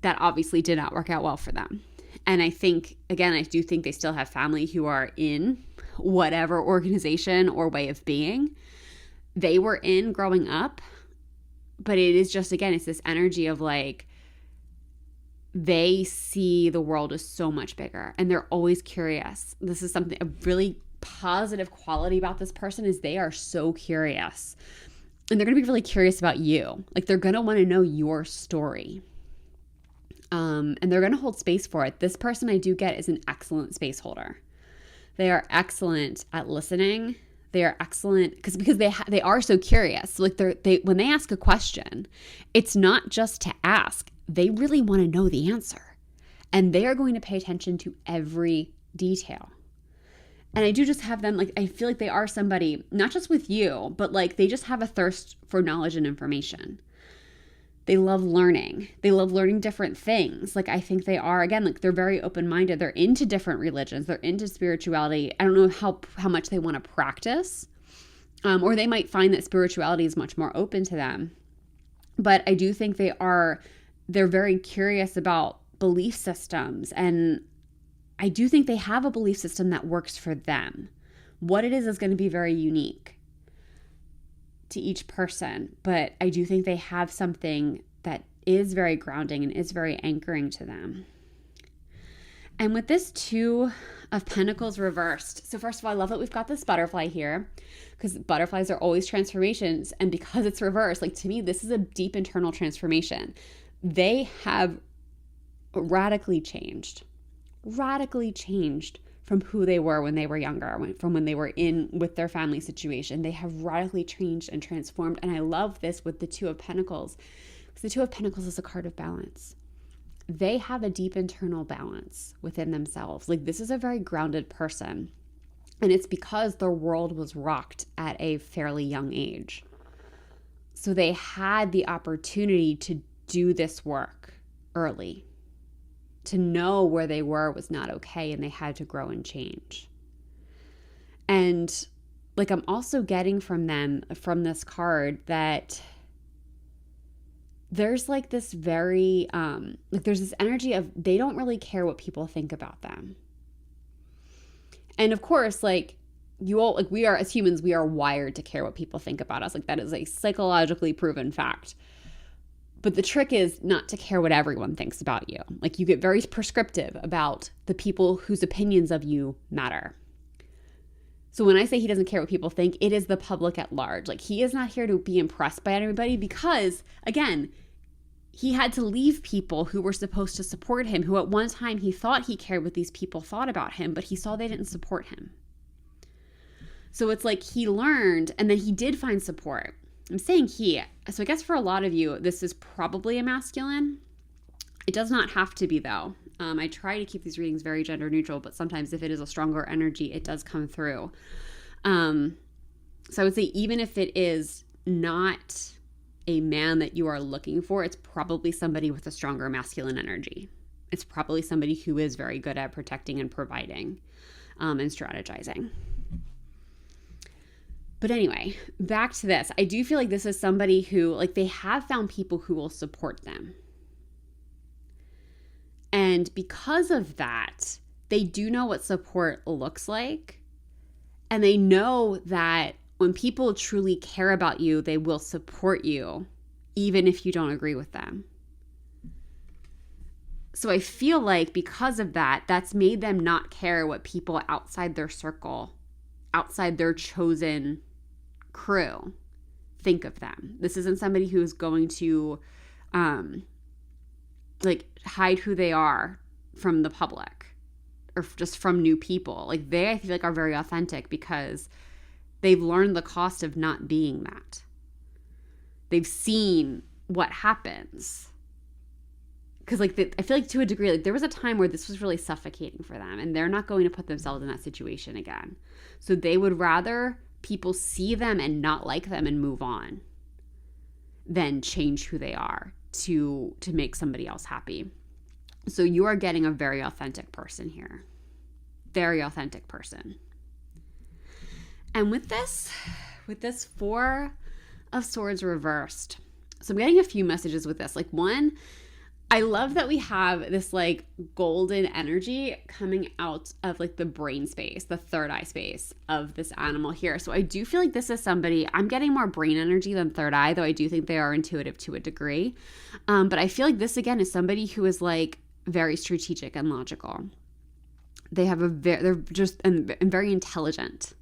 that obviously did not work out well for them. And I think, again, I do think they still have family who are in whatever organization or way of being they were in growing up. But it is just, again, it's this energy of like, they see the world as so much bigger and they're always curious. This is something, a really positive quality about this person is they are so curious. And they're going to be really curious about you. Like they're going to want to know your story. And they're going to hold space for it. This person I do get is an excellent space holder. They are excellent at listening. They are excellent because they are so curious. Like they when they ask a question, it's not just to ask. They really want to know the answer. And they are going to pay attention to every detail. And I do just have them, like, I feel like they are somebody, not just with you, but like they just have a thirst for knowledge and information. They love learning. They love learning different things. Like I think they are, again, like they're very open-minded. They're into different religions. They're into spirituality. I don't know how much they want to practice. Or they might find that spirituality is much more open to them. But I do think they're very curious about belief systems. And I do think they have a belief system that works for them. What it is going to be very unique to each person, but I do think they have something that is very grounding and is very anchoring to them. And with this Two of Pentacles reversed, so first of all, I love that we've got this butterfly here because butterflies are always transformations, and because it's reversed, like to me, this is a deep internal transformation. They have radically changed from who they were when they were younger, from when they were in with their family situation. They have radically changed and transformed. And I love this with the Two of Pentacles, because the Two of Pentacles is a card of balance. They have a deep internal balance within themselves. Like this is a very grounded person. And it's because their world was rocked at a fairly young age. So they had the opportunity to do this work early, to know where they were was not okay, and they had to grow and change. And like, I'm also getting from them, from this card, that there's like this very, like there's this energy of they don't really care what people think about them. And of course, like, you all, like, we are, as humans, we are wired to care what people think about us. Like, that is a psychologically proven fact. But the trick is not to care what everyone thinks about you. Like, you get very prescriptive about the people whose opinions of you matter. So when I say he doesn't care what people think, it is the public at large. Like, he is not here to be impressed by everybody because, again, he had to leave people who were supposed to support him, who at one time he thought he cared what these people thought about him, but he saw they didn't support him. So it's like he learned, and then he did find support. I'm saying he. So I guess for a lot of you, this is probably a masculine. It does not have to be, though. I try to keep these readings very gender neutral, but sometimes if it is a stronger energy, it does come through. So I would say even if it is not a man that you are looking for, it's probably somebody with a stronger masculine energy. It's probably somebody who is very good at protecting and providing and strategizing. But anyway, back to this. I do feel like this is somebody who, like, they have found people who will support them. And because of that, they do know what support looks like. And they know that when people truly care about you, they will support you, even if you don't agree with them. So I feel like because of that, that's made them not care what people outside their circle, outside their chosen crew, think of them. This isn't somebody who is going to like hide who they are from the public or just from new people. Like, they, I feel like, are very authentic because they've learned the cost of not being that. They've seen what happens. Because, like, I feel like to a degree, like, there was a time where this was really suffocating for them, and they're not going to put themselves in that situation again. So they would rather people see them and not like them and move on than change who they are to make somebody else happy. So you are getting a very authentic person here. Very authentic person. And with this Four of Swords reversed. So I'm getting a few messages with this. Like, one, I love that we have this like golden energy coming out of like the brain space, the third eye space of this animal here. So I do feel like this is somebody, I'm getting more brain energy than third eye, though I do think they are intuitive to a degree. But I feel like this again is somebody who is like very strategic and logical. They have they're just and very intelligent.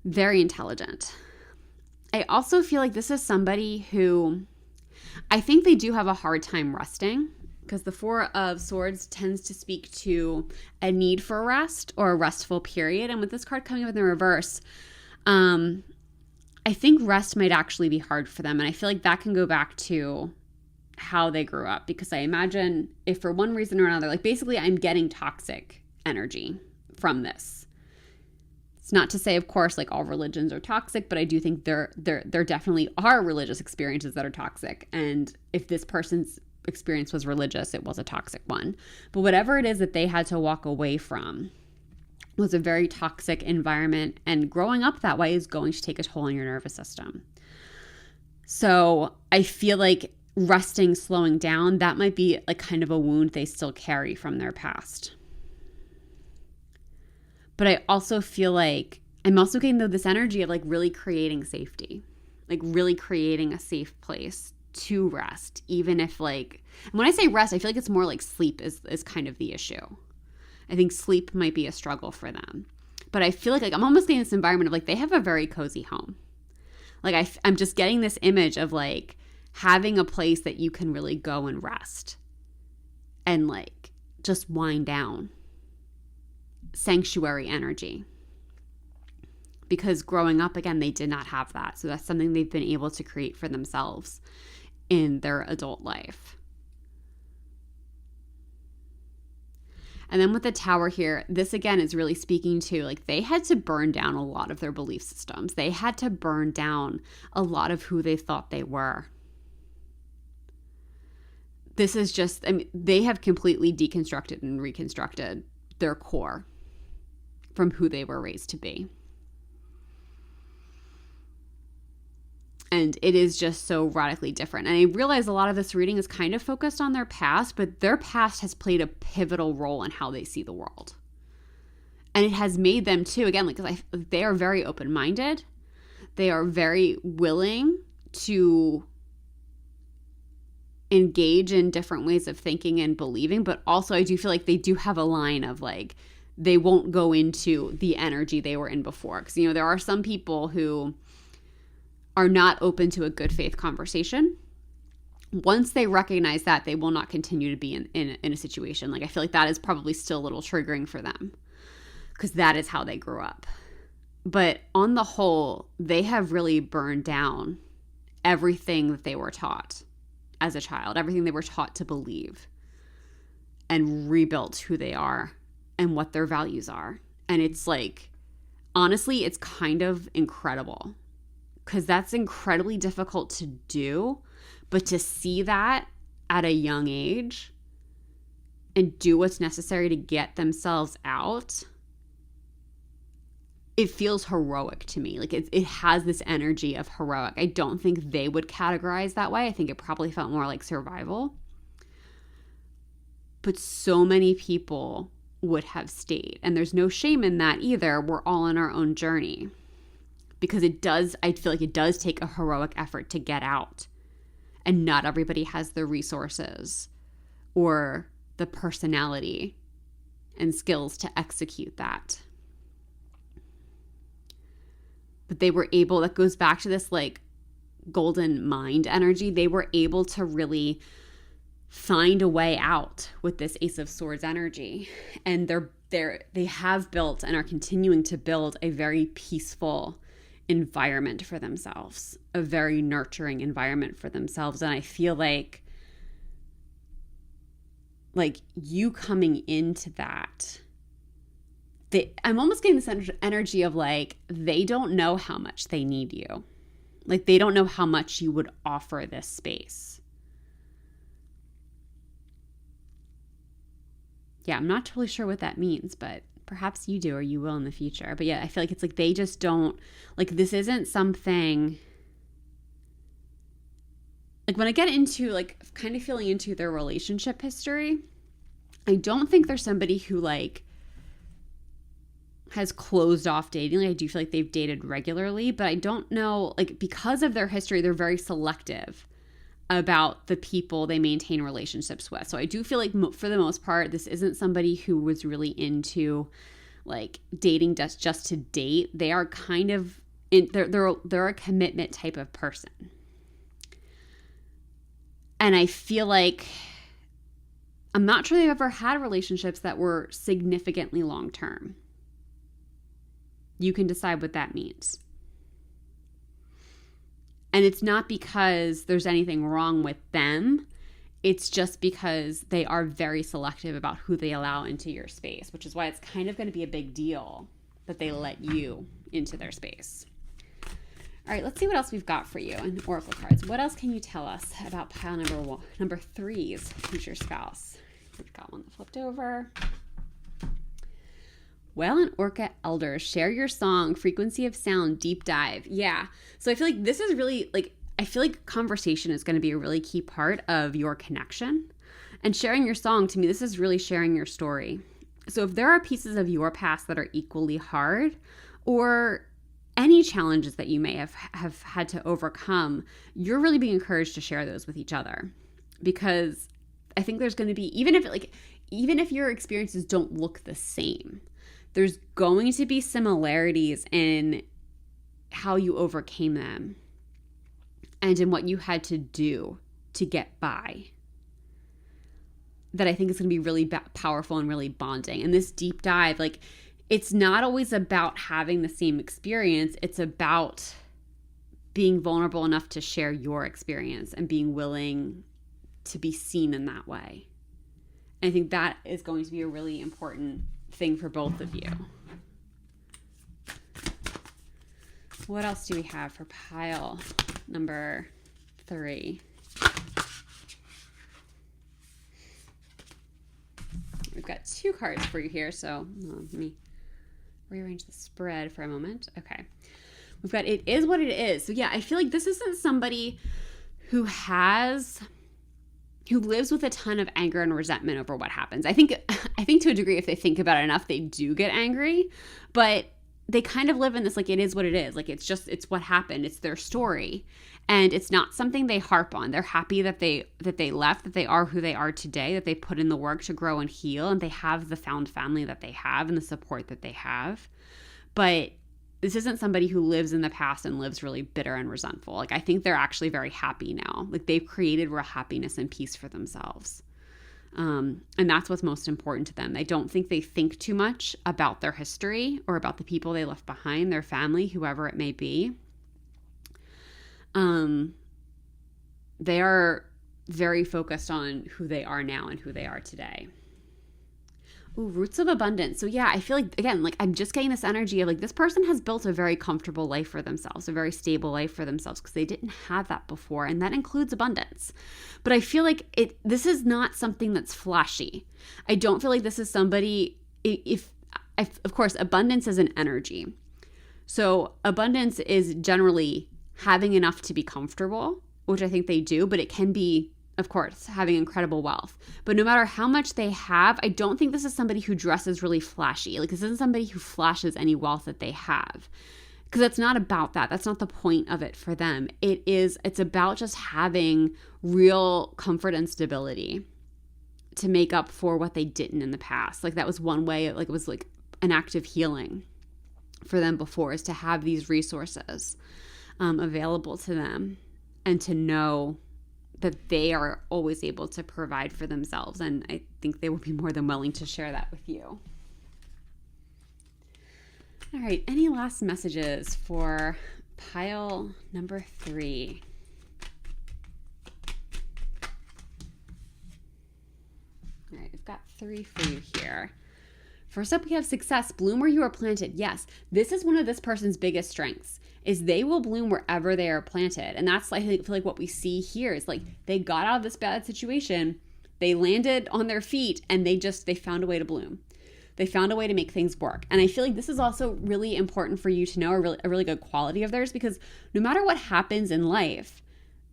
Very intelligent. I also feel like this is somebody who, I think they do have a hard time resting, because the Four of Swords tends to speak to a need for rest or a restful period. And with this card coming up in the reverse, I think rest might actually be hard for them. And I feel like that can go back to how they grew up, because I imagine if for one reason or another, like basically I'm getting toxic energy from this. It's not to say, of course, like all religions are toxic, but I do think there definitely are religious experiences that are toxic. And if this person's experience was religious, it was a toxic one. But whatever it is that they had to walk away from was a very toxic environment. And growing up that way is going to take a toll on your nervous system. So I feel like resting, slowing down, that might be like kind of a wound they still carry from their past. But I also feel like I'm also getting this energy of like really creating safety, like really creating a safe place to rest, even if like, and when I say rest, I feel like it's more like sleep is kind of the issue. I think sleep might be a struggle for them. But I feel like I'm almost getting this environment of like they have a very cozy home. Like I'm just getting this image of like having a place that you can really go and rest and like just wind down. Sanctuary energy, because growing up, again, they did not have that. So that's something they've been able to create for themselves in their adult life. And then with the Tower here, this again is really speaking to like they had to burn down a lot of their belief systems. They had to burn down a lot of who they thought they were. This is just, I mean, they have completely deconstructed and reconstructed their core from who they were raised to be. And it is just so radically different. And I realize a lot of this reading is kind of focused on their past, but their past has played a pivotal role in how they see the world. And it has made them too, again, because they are very open-minded. They are very willing to engage in different ways of thinking and believing. But also I do feel like they do have a line of like, they won't go into the energy they were in before. Because, you know, there are some people who are not open to a good faith conversation. Once they recognize that, they will not continue to be in a situation. Like, I feel like that is probably still a little triggering for them because that is how they grew up. But on the whole, they have really burned down everything that they were taught as a child, everything they were taught to believe, and rebuilt who they are and what their values are. And it's like, honestly, it's kind of incredible. Because that's incredibly difficult to do, but to see that at a young age and do what's necessary to get themselves out, it feels heroic to me. Like it has this energy of heroic. I don't think they would categorize that way. I think it probably felt more like survival. But so many people would have stayed. And there's no shame in that either. We're all on our own journey. Because I feel like it does take a heroic effort to get out. And not everybody has the resources or the personality and skills to execute that. But they were able, that goes back to this like golden mind energy. They were able to really find a way out with this Ace of Swords energy. And they have built and are continuing to build a very peaceful environment for themselves, a very nurturing environment for themselves. And I feel like you coming into that, I'm almost getting this energy of like, they don't know how much they need you. Like they don't know how much you would offer this space. Yeah, I'm not totally sure what that means, but perhaps you do or you will in the future. But yeah, I feel like it's like they just don't, like this isn't something, like when I get into like kind of feeling into their relationship history, I don't think they're somebody who like has closed off dating. Like I do feel like they've dated regularly, but I don't know, like because of their history, they're very selective about the people they maintain relationships with. So I do feel like for the most part, this isn't somebody who was really into like dating just to date. They are kind of they're a commitment type of person. And I feel like I'm not sure they've ever had relationships that were significantly long term. You can decide what that means. And it's not because there's anything wrong with them. It's just because they are very selective about who they allow into your space, which is why it's kind of going to be a big deal that they let you into their space. All right, let's see what else we've got for you in Oracle cards. What else can you tell us about pile number three's future spouse? We've got one that flipped over. Well, in Orca Elders, share your song, frequency of sound, deep dive. Yeah. So I feel like this is really I feel like conversation is going to be a really key part of your connection. And sharing your song, to me, this is really sharing your story. So if there are pieces of your past that are equally hard, or any challenges that you may have had to overcome, you're really being encouraged to share those with each other. Because I think there's going to be, even if your experiences don't look the same, there's going to be similarities in how you overcame them and in what you had to do to get by, that I think is going to be really powerful and really bonding. And this deep dive, it's not always about having the same experience. It's about being vulnerable enough to share your experience and being willing to be seen in that way. And I think that is going to be a really important thing for both of you. What else do we have for pile number 3? We've got 2 cards for you here, so let me rearrange the spread for a moment. Okay. We've got it is what it is. So yeah, I feel like this isn't somebody who lives with a ton of anger and resentment over what happens. I think to a degree, if they think about it enough, they do get angry, but they kind of live in this, like, it is what it is. Like, it's what happened. It's their story. And it's not something they harp on. They're happy that they left, that they are who they are today, that they put in the work to grow and heal, and they have the found family that they have and the support that they have. But this isn't somebody who lives in the past and lives really bitter and resentful. Like, I think they're actually very happy now. Like, they've created real happiness and peace for themselves. And that's what's most important to them. I don't think they think too much about their history or about the people they left behind, their family, whoever it may be. They are very focused on who they are now and who they are today. Ooh, roots of abundance. So yeah, I feel like, again, like, I'm just getting this energy of, like, this person has built a very comfortable life for themselves, a very stable life for themselves, because they didn't have that before, and that includes abundance. But I feel like this is not something that's flashy. I don't feel like this is somebody, of course, abundance is an energy. So abundance is generally having enough to be comfortable, which I think they do, but it can be, of course, having incredible wealth. But no matter how much they have, I don't think this is somebody who dresses really flashy. Like, this isn't somebody who flashes any wealth that they have. Because it's not about that. That's not the point of it for them. It's about just having real comfort and stability to make up for what they didn't in the past. Like, that was one way, like, it was like an act of healing for them before, is to have these resources available to them and to know that they are always able to provide for themselves. And I think they will be more than willing to share that with you. All right, any last messages for pile number 3? All right, I've got 3 for you here. First up, we have success. Bloom where you are planted. Yes, this is one of this person's biggest strengths, is they will bloom wherever they are planted. And that's, I feel like, what we see here is, like, they got out of this bad situation, they landed on their feet, and they found a way to bloom. They found a way to make things work. And I feel like this is also really important for you to know, a really good quality of theirs, because no matter what happens in life,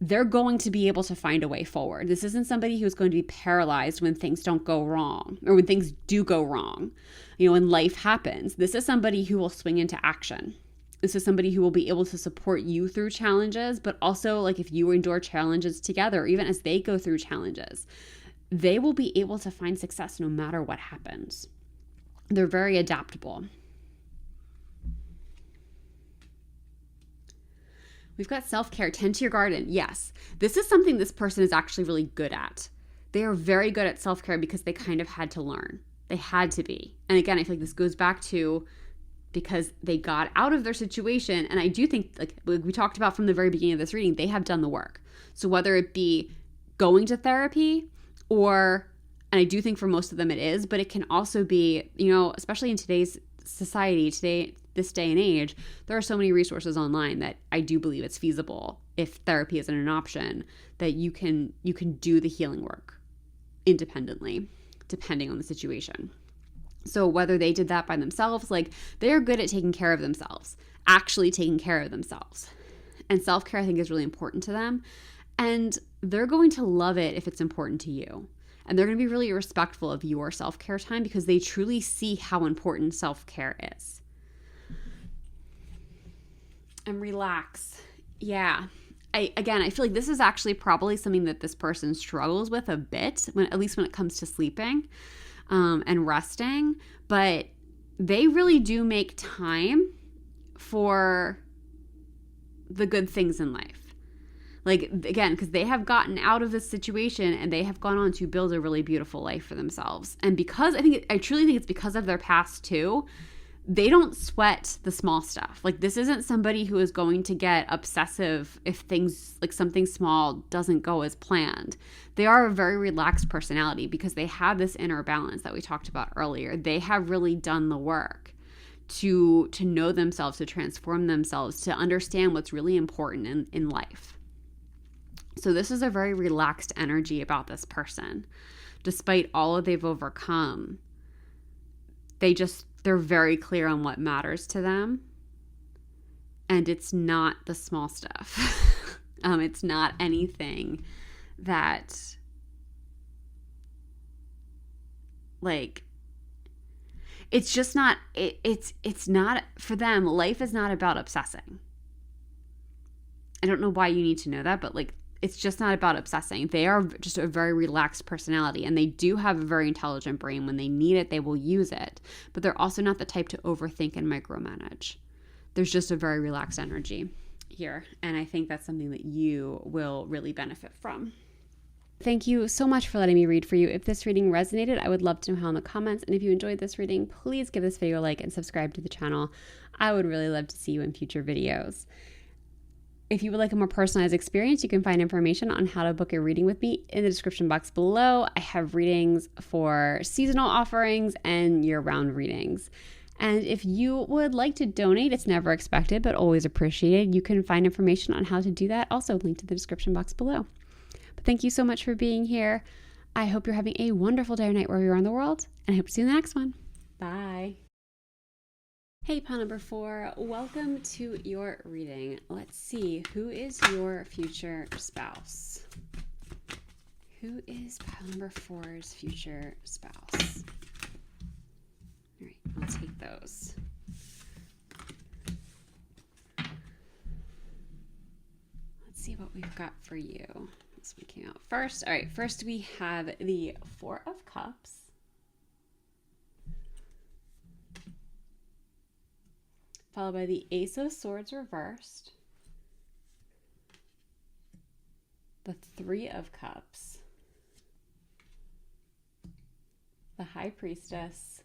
they're going to be able to find a way forward. This isn't somebody who's going to be paralyzed when things don't go wrong, or when things do go wrong, when life happens. This is somebody who will swing into action. This is somebody who will be able to support you through challenges, but also, like, if you endure challenges together, or even as they go through challenges, they will be able to find success no matter what happens. They're very adaptable. We've got self-care. Tend to your garden. Yes, this is something this person is actually really good at. They are very good at self-care because they kind of had to learn. They had to be. And again, I feel like this goes back to because they got out of their situation. And I do think, like we talked about from the very beginning of this reading, they have done the work. So whether it be going to therapy and I do think for most of them it is, but it can also be, especially in today's society, this day and age, there are so many resources online that I do believe it's feasible, if therapy isn't an option, that you can do the healing work independently, depending on the situation. So whether they did that by themselves, like, they're good at taking care of themselves, actually taking care of themselves. And self-care, I think, is really important to them. And they're going to love it if it's important to you. And they're going to be really respectful of your self-care time because they truly see how important self-care is. And relax. Yeah. I feel like this is actually probably something that this person struggles with a bit, at least when it comes to sleeping and resting. But they really do make time for the good things in life. Like, again, because they have gotten out of this situation and they have gone on to build a really beautiful life for themselves. And because I truly think it's because of their past too, they don't sweat the small stuff. Like, this isn't somebody who is going to get obsessive if things, like something small doesn't go as planned. They are a very relaxed personality because they have this inner balance that we talked about earlier. They have really done the work to know themselves, to transform themselves, to understand what's really important in life. So this is a very relaxed energy about this person. Despite all that they've overcome, they're very clear on what matters to them. And it's not the small stuff. It's not anything that, like, it's just not, it's not, for them, life is not about obsessing. I don't know why you need to know that, but like, it's just not about obsessing. They are just a very relaxed personality, and they do have a very intelligent brain. When they need it, they will use it. But they're also not the type to overthink and micromanage. There's just a very relaxed energy here, and I think that's something that you will really benefit from. Thank you so much for letting me read for you. If this reading resonated, I would love to know how in the comments. And if you enjoyed this reading, please give this video a like and subscribe to the channel. I would really love to see you in future videos. If you would like a more personalized experience, you can find information on how to book a reading with me in the description box below. I have readings for seasonal offerings and year-round readings. And if you would like to donate, it's never expected, but always appreciated. You can find information on how to do that, also linked in the description box below. But thank you so much for being here. I hope you're having a wonderful day or night wherever you are in the world, and I hope to see you in the next one. Bye. Hey, pile number 4, welcome to your reading. Let's see, who is your future spouse? Who is pile number 4's future spouse? All right, I'll take those. Let's see what we've got for you. This one came out first. All right, first we have the 4 of Cups. Followed by the Ace of Swords reversed, the 3 of Cups, the High Priestess,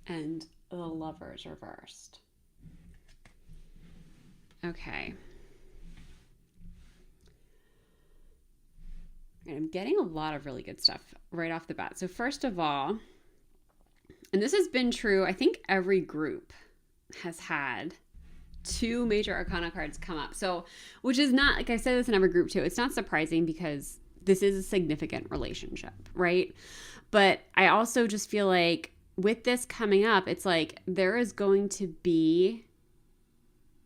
and the Lovers reversed. Okay. And I'm getting a lot of really good stuff right off the bat. So first of all, and this has been true, I think every group has had 2 major arcana cards come up. So, which is not, like I said this in every group too, it's not surprising because this is a significant relationship, right? But I also just feel like with this coming up, it's like there is going to be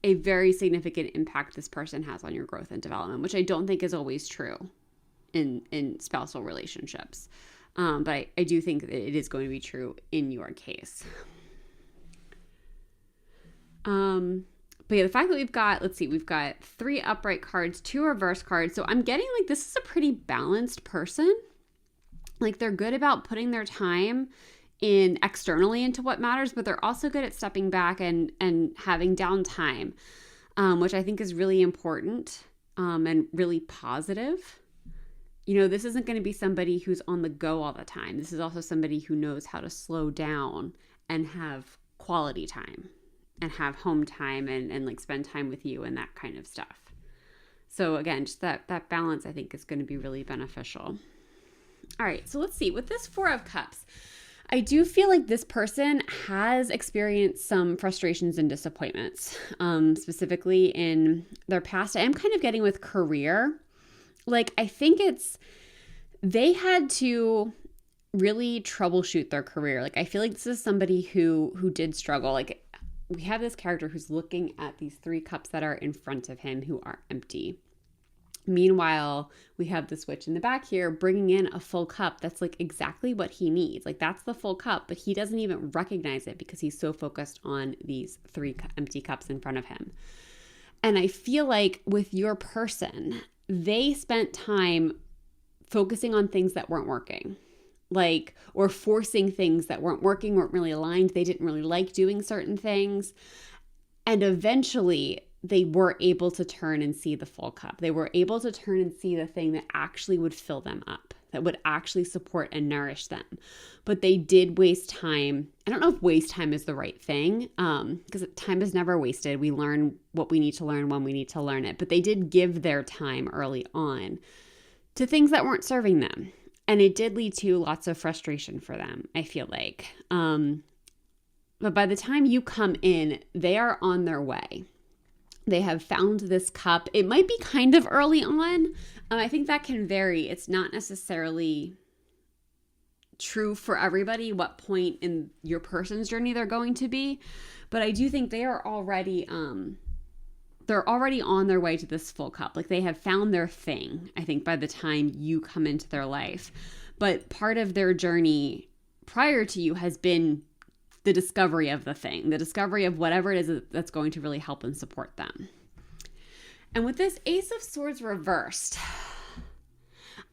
a very significant impact this person has on your growth and development, which I don't think is always true in spousal relationships. But I do think that it is going to be true in your case. But yeah, the fact that we've got, let's see, we've got 3 upright cards, 2 reverse cards. So I'm getting like this is a pretty balanced person. Like they're good about putting their time in externally into what matters, but they're also good at stepping back and having downtime, which I think is really important and really positive. You know, this isn't going to be somebody who's on the go all the time. This is also somebody who knows how to slow down and have quality time and have home time and like spend time with you and that kind of stuff. So again, just that balance I think is going to be really beneficial. All right, so let's see. With this 4 of Cups, I do feel like this person has experienced some frustrations and disappointments, specifically in their past. I am kind of getting with career. Like, I think they had to really troubleshoot their career. Like, I feel like this is somebody who did struggle. Like, we have this character who's looking at these 3 cups that are in front of him who are empty. Meanwhile, we have the switch in the back here bringing in a full cup that's like exactly what he needs. Like that's the full cup, but he doesn't even recognize it because he's so focused on these 3 empty cups in front of him. And I feel like with your person, they spent time focusing on things that weren't working, like, or forcing things that weren't working, weren't really aligned. They didn't really like doing certain things. And eventually they were able to turn and see the full cup. They were able to turn and see the thing that actually would fill them up. that would actually support and nourish them. But they did waste time. I don't know if waste time is the right thing, because time is never wasted. We learn what we need to learn when we need to learn it. But they did give their time early on to things that weren't serving them. And it did lead to lots of frustration for them, I feel like. But by the time you come in, they are on their way. They have found this cup. It might be kind of early on. I think that can vary. It's not necessarily true for everybody what point in your person's journey they're going to be. But I do think they are already they're already on their way to this full cup. Like they have found their thing, I think, by the time you come into their life. But part of their journey prior to you has been the discovery of the thing, the discovery of whatever it is that's going to really help and support them. And with this Ace of Swords reversed,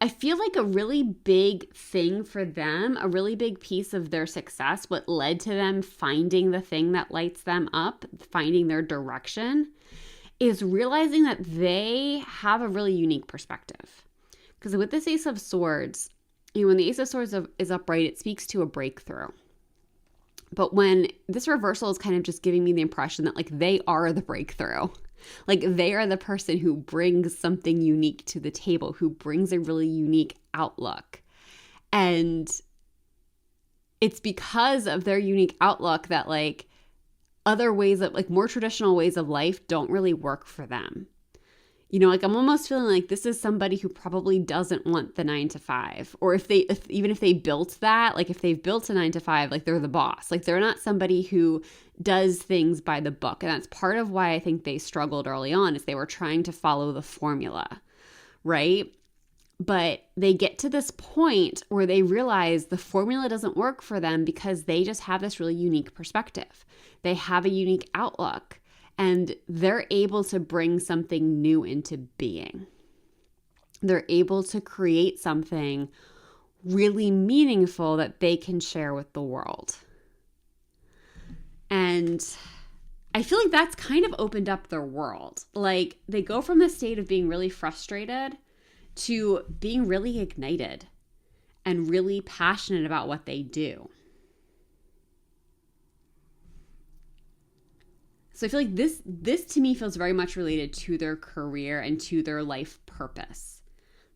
I feel like a really big thing for them, a really big piece of their success, what led to them finding the thing that lights them up, finding their direction, is realizing that they have a really unique perspective. Because with this Ace of Swords, when the Ace of Swords is upright, it speaks to a breakthrough. But when this reversal is kind of just giving me the impression that like they are the breakthrough. Like they are the person who brings something unique to the table, who brings a really unique outlook. And it's because of their unique outlook that like other ways of like more traditional ways of life don't really work for them. You know, like I'm almost feeling like this is somebody who probably doesn't want the 9-to-5, or even if they built that, like if they've built a 9-to-5, like they're the boss, like they're not somebody who does things by the book. And that's part of why I think they struggled early on, is they were trying to follow the formula, right? But they get to this point where they realize the formula doesn't work for them because they just have this really unique perspective. They have a unique outlook. And they're able to bring something new into being. They're able to create something really meaningful that they can share with the world. And I feel like that's kind of opened up their world. Like they go from the state of being really frustrated to being really ignited and really passionate about what they do. So I feel like this to me feels very much related to their career and to their life purpose.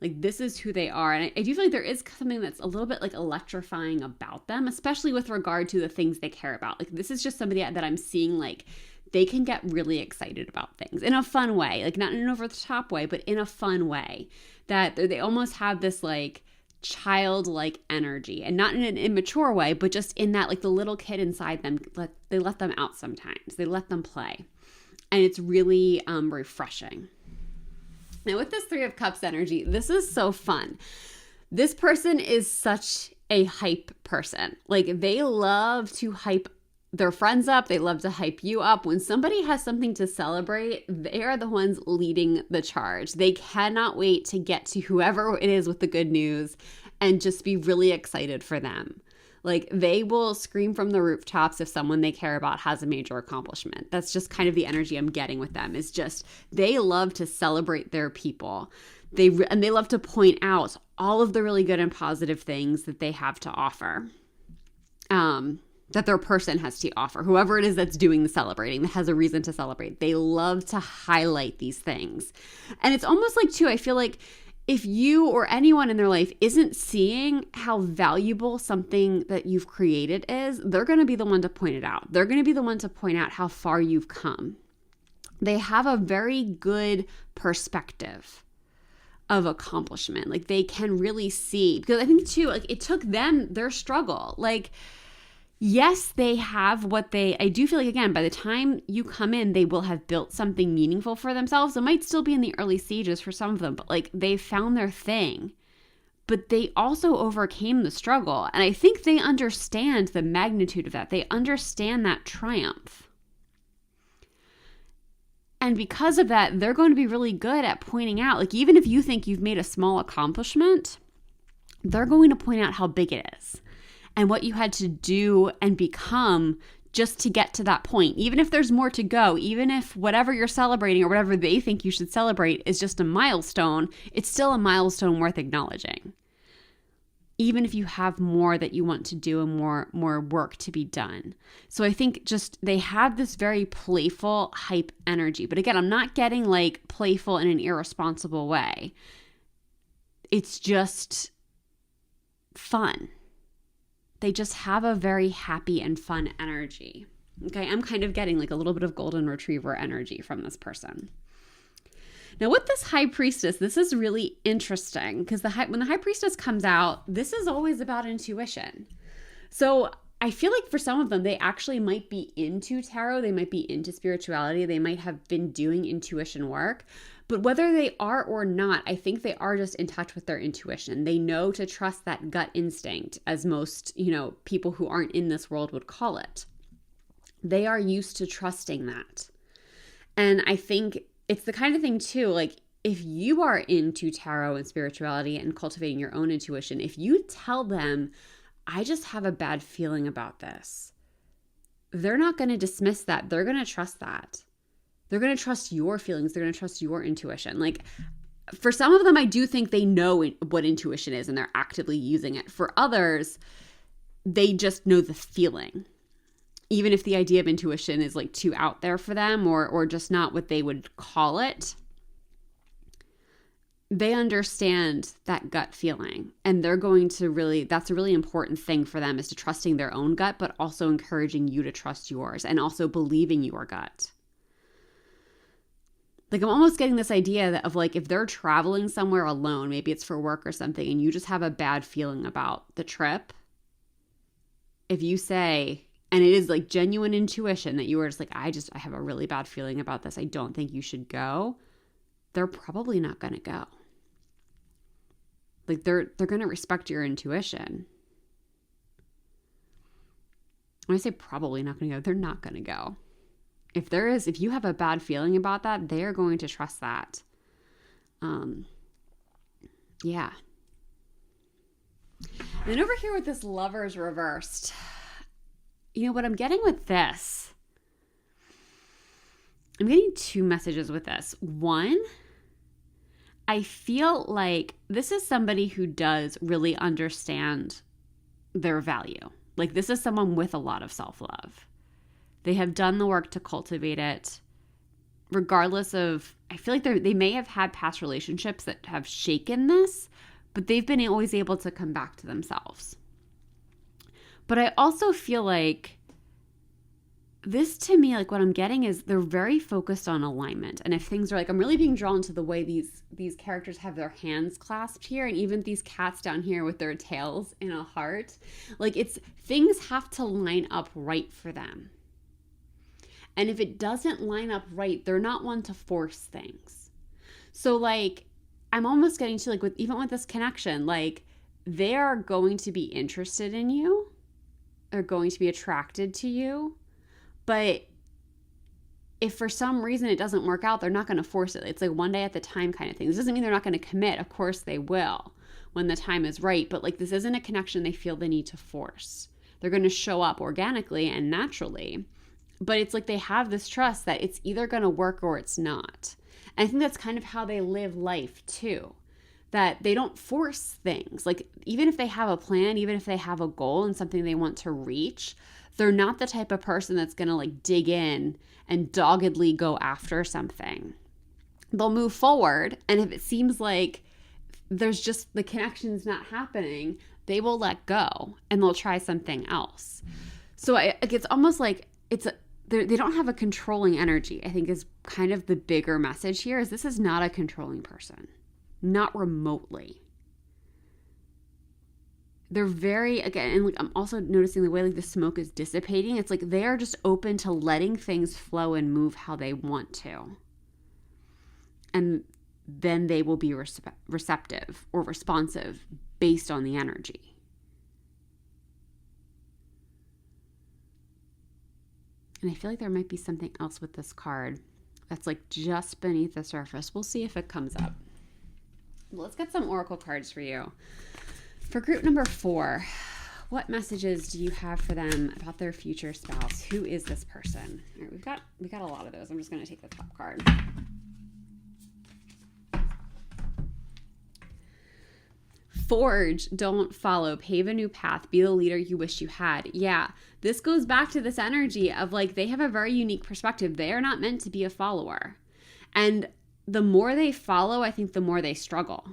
Like this is who they are. And I do feel like there is something that's a little bit like electrifying about them, especially with regard to the things they care about. Like this is just somebody that I'm seeing like they can get really excited about things in a fun way, like not in an over the top way, but in a fun way, that they almost have this like childlike energy, and not in an immature way, but just in that like the little kid inside them, they let them out sometimes. They let them play. And it's really refreshing. Now with this Three of Cups energy, this is so fun. This person is such a hype person. Like they love to hype their friends up. They love to hype you up. When somebody has something to celebrate, they are the ones leading the charge. They cannot wait to get to whoever it is with the good news and just be really excited for them. Like they will scream from the rooftops if someone they care about has a major accomplishment. That's just kind of the energy I'm getting with them, is just they love to celebrate their people. They love to point out all of the really good and positive things that they have to offer. That their person has to offer, whoever it is that's doing the celebrating, that has a reason to celebrate. They love to highlight these things. And it's almost like, too, I feel like if you or anyone in their life isn't seeing how valuable something that you've created is, they're going to be the one to point it out. They're going to be the one to point out how far you've come. They have a very good perspective of accomplishment. Like they can really see, because I think, too, like it took them their struggle. Like, yes, they have I do feel like, again, by the time you come in, they will have built something meaningful for themselves. It might still be in the early stages for some of them, but like they found their thing. But they also overcame the struggle. And I think they understand the magnitude of that. They understand that triumph. And because of that, they're going to be really good at pointing out, like even if you think you've made a small accomplishment, they're going to point out how big it is. And what you had to do and become just to get to that point. Even if there's more to go, even if whatever you're celebrating or whatever they think you should celebrate is just a milestone, it's still a milestone worth acknowledging. even if you have more that you want to do and more work to be done. So I think just they have this very playful hype energy. But again, I'm not getting like playful in an irresponsible way. It's just fun. They just have a very happy and fun energy. Okay, I'm kind of getting like a little bit of golden retriever energy from this person. Now with this high priestess, this is really interesting because when the high priestess comes out, this is always about intuition. So I feel like for some of them, they actually might be into tarot. They might be into spirituality. They might have been doing intuition work. But whether they are or not, I think they are just in touch with their intuition. They know to trust that gut instinct, as most, people who aren't in this world would call it. They are used to trusting that. And I think it's the kind of thing too, like if you are into tarot and spirituality and cultivating your own intuition, if you tell them, I just have a bad feeling about this, they're not going to dismiss that. They're going to trust that. They're going to trust your feelings. They're going to trust your intuition. Like for some of them, I do think they know what intuition is and they're actively using it. For others, they just know the feeling. Even if the idea of intuition is like too out there for them or just not what they would call it, they understand that gut feeling. And they're going to that's a really important thing for them, is to trusting their own gut, but also encouraging you to trust yours and also believing your gut. Like I'm almost getting this idea of like if they're traveling somewhere alone, maybe it's for work or something, and you just have a bad feeling about the trip, if you say, and it is like genuine intuition that you are just like, I have a really bad feeling about this, I don't think you should go, they're probably not going to go. Like they're going to respect your intuition. When I say probably not going to go, they're not going to go. If you have a bad feeling about that, they're going to trust that. Yeah. And then over here with this Lovers reversed, what I'm getting with this, I'm getting two messages with this. One, I feel like this is somebody who does really understand their value. Like this is someone with a lot of self-love. They have done the work to cultivate it, regardless of, I feel like they may have had past relationships that have shaken this, but they've been always able to come back to themselves. But I also feel like this, to me, like what I'm getting is they're very focused on alignment. And if things are like, I'm really being drawn to the way these characters have their hands clasped here, and even these cats down here with their tails in a heart, like things have to line up right for them. And if it doesn't line up right, they're not one to force things. So like, I'm almost getting to like, even with this connection, like they are going to be interested in you. They're going to be attracted to you. But if for some reason it doesn't work out, they're not going to force it. It's like one day at the time kind of thing. This doesn't mean they're not going to commit. Of course they will when the time is right. But like this isn't a connection they feel the need to force. They're going to show up organically and naturally. But it's like they have this trust that it's either going to work or it's not. And I think that's kind of how they live life too. That they don't force things. Like even if they have a plan, even if they have a goal and something they want to reach, they're not the type of person that's going to like dig in and doggedly go after something. They'll move forward, and if it seems like there's just the connection's not happening, they will let go and they'll try something else. So it's almost like they don't have a controlling energy, I think is kind of the bigger message here, is this is not a controlling person. Not remotely. They're very, again, and like I'm also noticing the way like the smoke is dissipating. It's like they are just open to letting things flow and move how they want to. And then they will be receptive or responsive based on the energy. And I feel like there might be something else with this card that's like just beneath the surface. We'll see if it comes up. Let's get some oracle cards for you. For group number 4, what messages do you have for them about their future spouse? Who is this person? All right, we got a lot of those. I'm just going to take the top card. Forge, don't follow, pave a new path, be the leader you wish you had. Yeah, this goes back to this energy of like they have a very unique perspective. They are not meant to be a follower. And the more they follow, I think the more they struggle.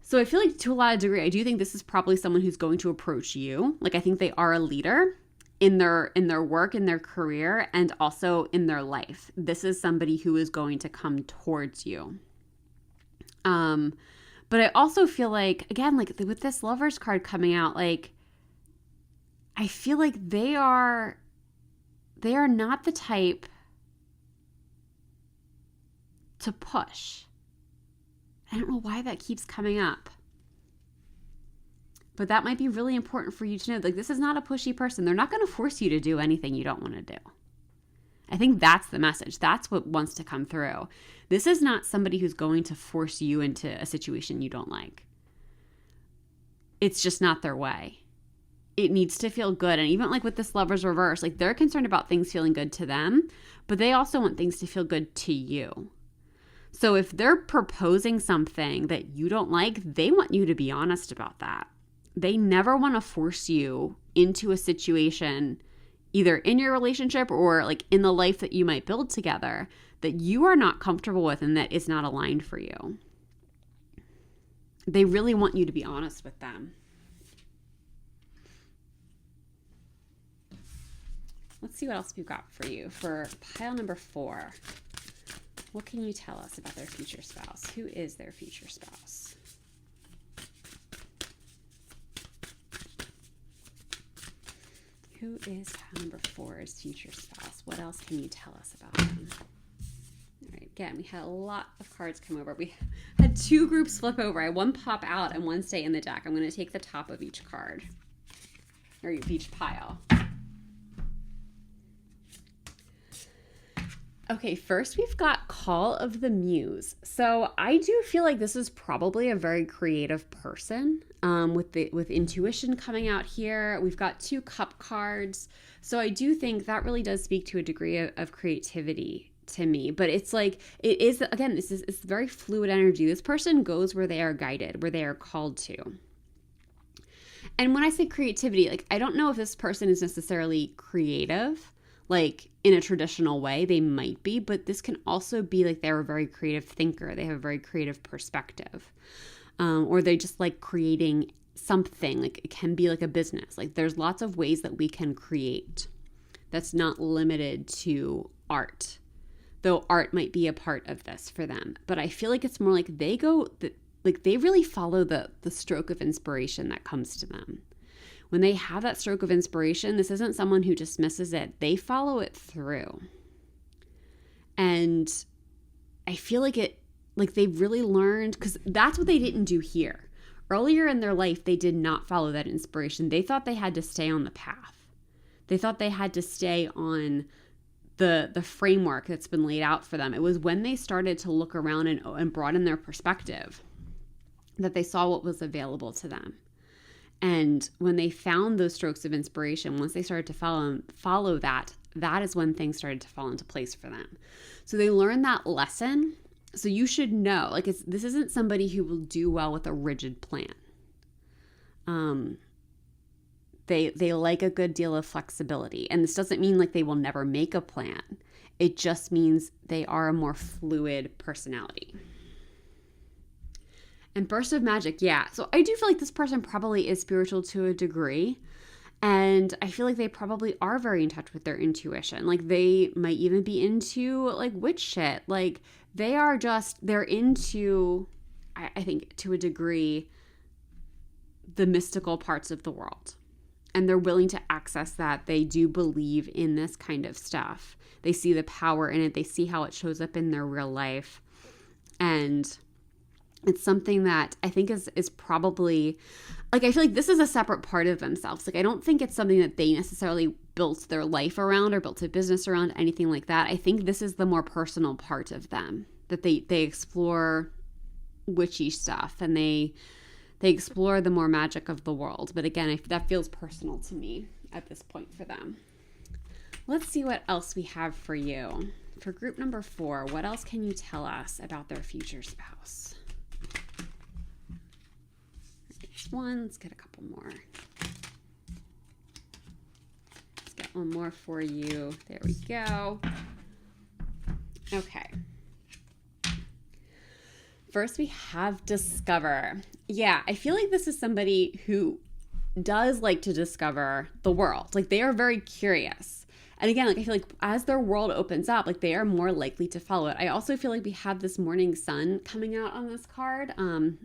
So I feel like to a lot of degree, I do think this is probably someone who's going to approach you. Like I think they are a leader in their work, in their career, and also in their life. This is somebody who is going to come towards you. But I also feel like, again, like with this Lovers card coming out, like I feel like they are not the type to push. I don't know why that keeps coming up. But that might be really important for you to know. Like, this is not a pushy person. They're not going to force you to do anything you don't want to do. I think that's the message. That's what wants to come through. This is not somebody who's going to force you into a situation you don't like. It's just not their way. It needs to feel good. And even like with this Lovers reverse, like they're concerned about things feeling good to them, but they also want things to feel good to you. So if they're proposing something that you don't like, they want you to be honest about that. They never want to force you into a situation, either in your relationship or like in the life that you might build together, that you are not comfortable with and that is not aligned for you. They really want you to be honest with them. Let's see what else we've got for you for pile number 4. What can you tell us about their future spouse? Who is their future spouse? Who is pile number 4's future spouse? What else can you tell us about them? All right, again, we had a lot of cards come over. We had 2 groups flip over. I had one pop out and one stay in the deck. I'm going to take the top of each card, or each pile. Okay, first we've got Call of the Muse. So I do feel like this is probably a very creative person with intuition coming out here. We've got 2 cup cards. So I do think that really does speak to a degree of creativity to me. But it's like, it is, again, it's very fluid energy. This person goes where they are guided, where they are called to. And when I say creativity, like I don't know if this person is necessarily creative, like in a traditional way. They might be, but this can also be like they're a very creative thinker. They have a very creative perspective, or they just like creating something. Like it can be like a business. Like there's lots of ways that we can create that's not limited to art, though art might be a part of this for them. But I feel like it's more like they really follow the stroke of inspiration that comes to them. When they have that stroke of inspiration, this isn't someone who dismisses it. They follow it through. And I feel like they've really learned, because that's what they didn't do here. Earlier in their life, they did not follow that inspiration. They thought they had to stay on the path. They thought they had to stay on the framework that's been laid out for them. It was when they started to look around and broaden their perspective that they saw what was available to them. And when they found those strokes of inspiration, once they started to follow that is when things started to fall into place for them. So they learned that lesson. So you should know, like this isn't somebody who will do well with a rigid plan. They like a good deal of flexibility. And this doesn't mean like they will never make a plan. It just means they are a more fluid personality. And burst of magic, yeah. So I do feel like this person probably is spiritual to a degree. And I feel like they probably are very in touch with their intuition. Like they might even be into like witch shit. Like they're into, I think to a degree, the mystical parts of the world. And they're willing to access that. They do believe in this kind of stuff. They see the power in it. They see how it shows up in their real life. And it's something that I think is probably, like, I feel like this is a separate part of themselves. Like, I don't think it's something that they necessarily built their life around or built a business around, anything like that. I think this is the more personal part of them, that they explore witchy stuff and they explore the more magic of the world. But again, that feels personal to me at this point for them. Let's see what else we have for you. For group number 4, what else can you tell us about their future spouse? last one. Let's get a couple more. Let's get one more for you. There we go. Okay. First, we have discover. Yeah, I feel like this is somebody who does like to discover the world. Like, they are very curious. And again, like, I feel like as their world opens up, like, they are more likely to follow it. I also feel like we have this morning sun coming out on this card.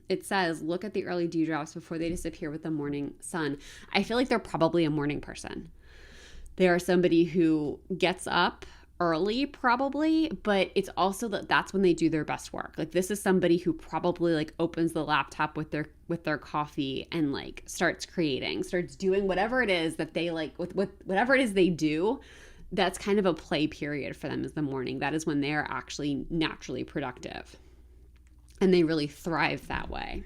It says, look at the early dewdrops before they disappear with the morning sun. I feel like they're probably a morning person. They are somebody who gets up early probably, but it's also that's when they do their best work. Like, this is somebody who probably like opens the laptop with their coffee and like starts doing whatever it is that they like with whatever it is they do. That's kind of a play period for them, is the morning. That is when they're actually naturally productive, and they really thrive that way.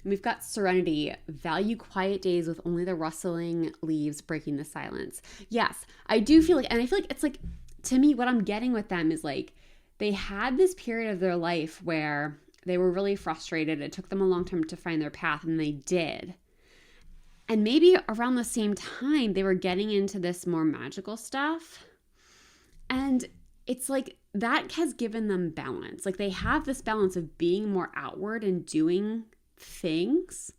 We've got serenity, value quiet days with only the rustling leaves breaking the silence. Yes, I do feel like, and I feel like it's like, to me, what I'm getting with them is like, they had this period of their life where they were really frustrated. It took them a long time to find their path, and they did. And maybe around the same time, they were getting into this more magical stuff. And it's like, that has given them balance. Like, they have this balance of being more outward and doing things,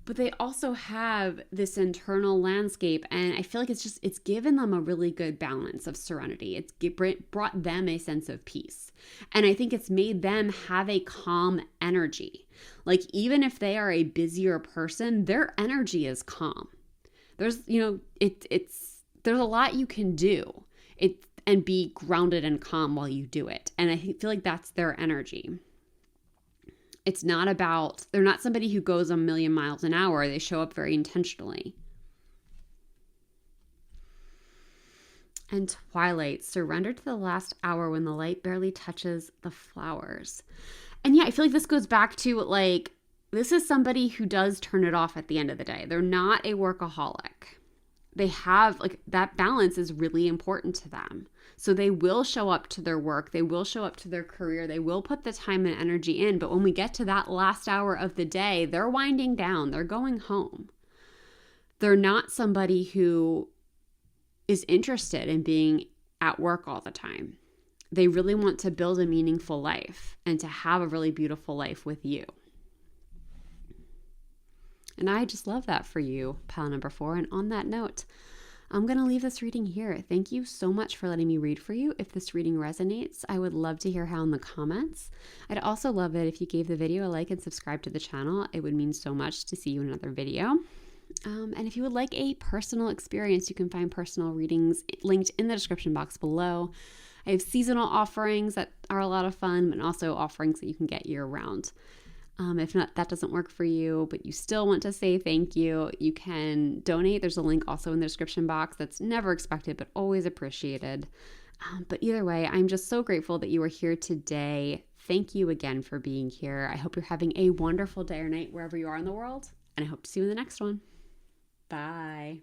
but they also have this internal landscape, and I feel like it's given them a really good balance of serenity. It's brought them a sense of peace, and I think it's made them have a calm energy. Like, even if they are a busier person, their energy is calm. There's there's a lot you can do and be grounded and calm while you do it, and I feel like that's their energy. It's not about, they're not somebody who goes a million miles an hour. They show up very intentionally. And twilight, surrender to the last hour when the light barely touches the flowers. And yeah, I feel like this goes back to like, this is somebody who does turn it off at the end of the day. They're not a workaholic. They have like, that balance is really important to them. So they will show up to their work. They will show up to their career. They will put the time and energy in. But when we get to that last hour of the day, they're winding down. They're going home. They're not somebody who is interested in being at work all the time. They really want to build a meaningful life and to have a really beautiful life with you. And I just love that for you, pile number 4. And on that note, I'm going to leave this reading here. Thank you so much for letting me read for you. If this reading resonates, I would love to hear how in the comments. I'd also love it if you gave the video a like and subscribe to the channel. It would mean so much to see you in another video. And if you would like a personal experience, you can find personal readings linked in the description box below. I have seasonal offerings that are a lot of fun, but also offerings that you can get year round. If not, that doesn't work for you, but you still want to say thank you, you can donate. There's a link also in the description box that's never expected, but always appreciated. But either way, I'm just so grateful that you are here today. Thank you again for being here. I hope you're having a wonderful day or night wherever you are in the world, and I hope to see you in the next one. Bye.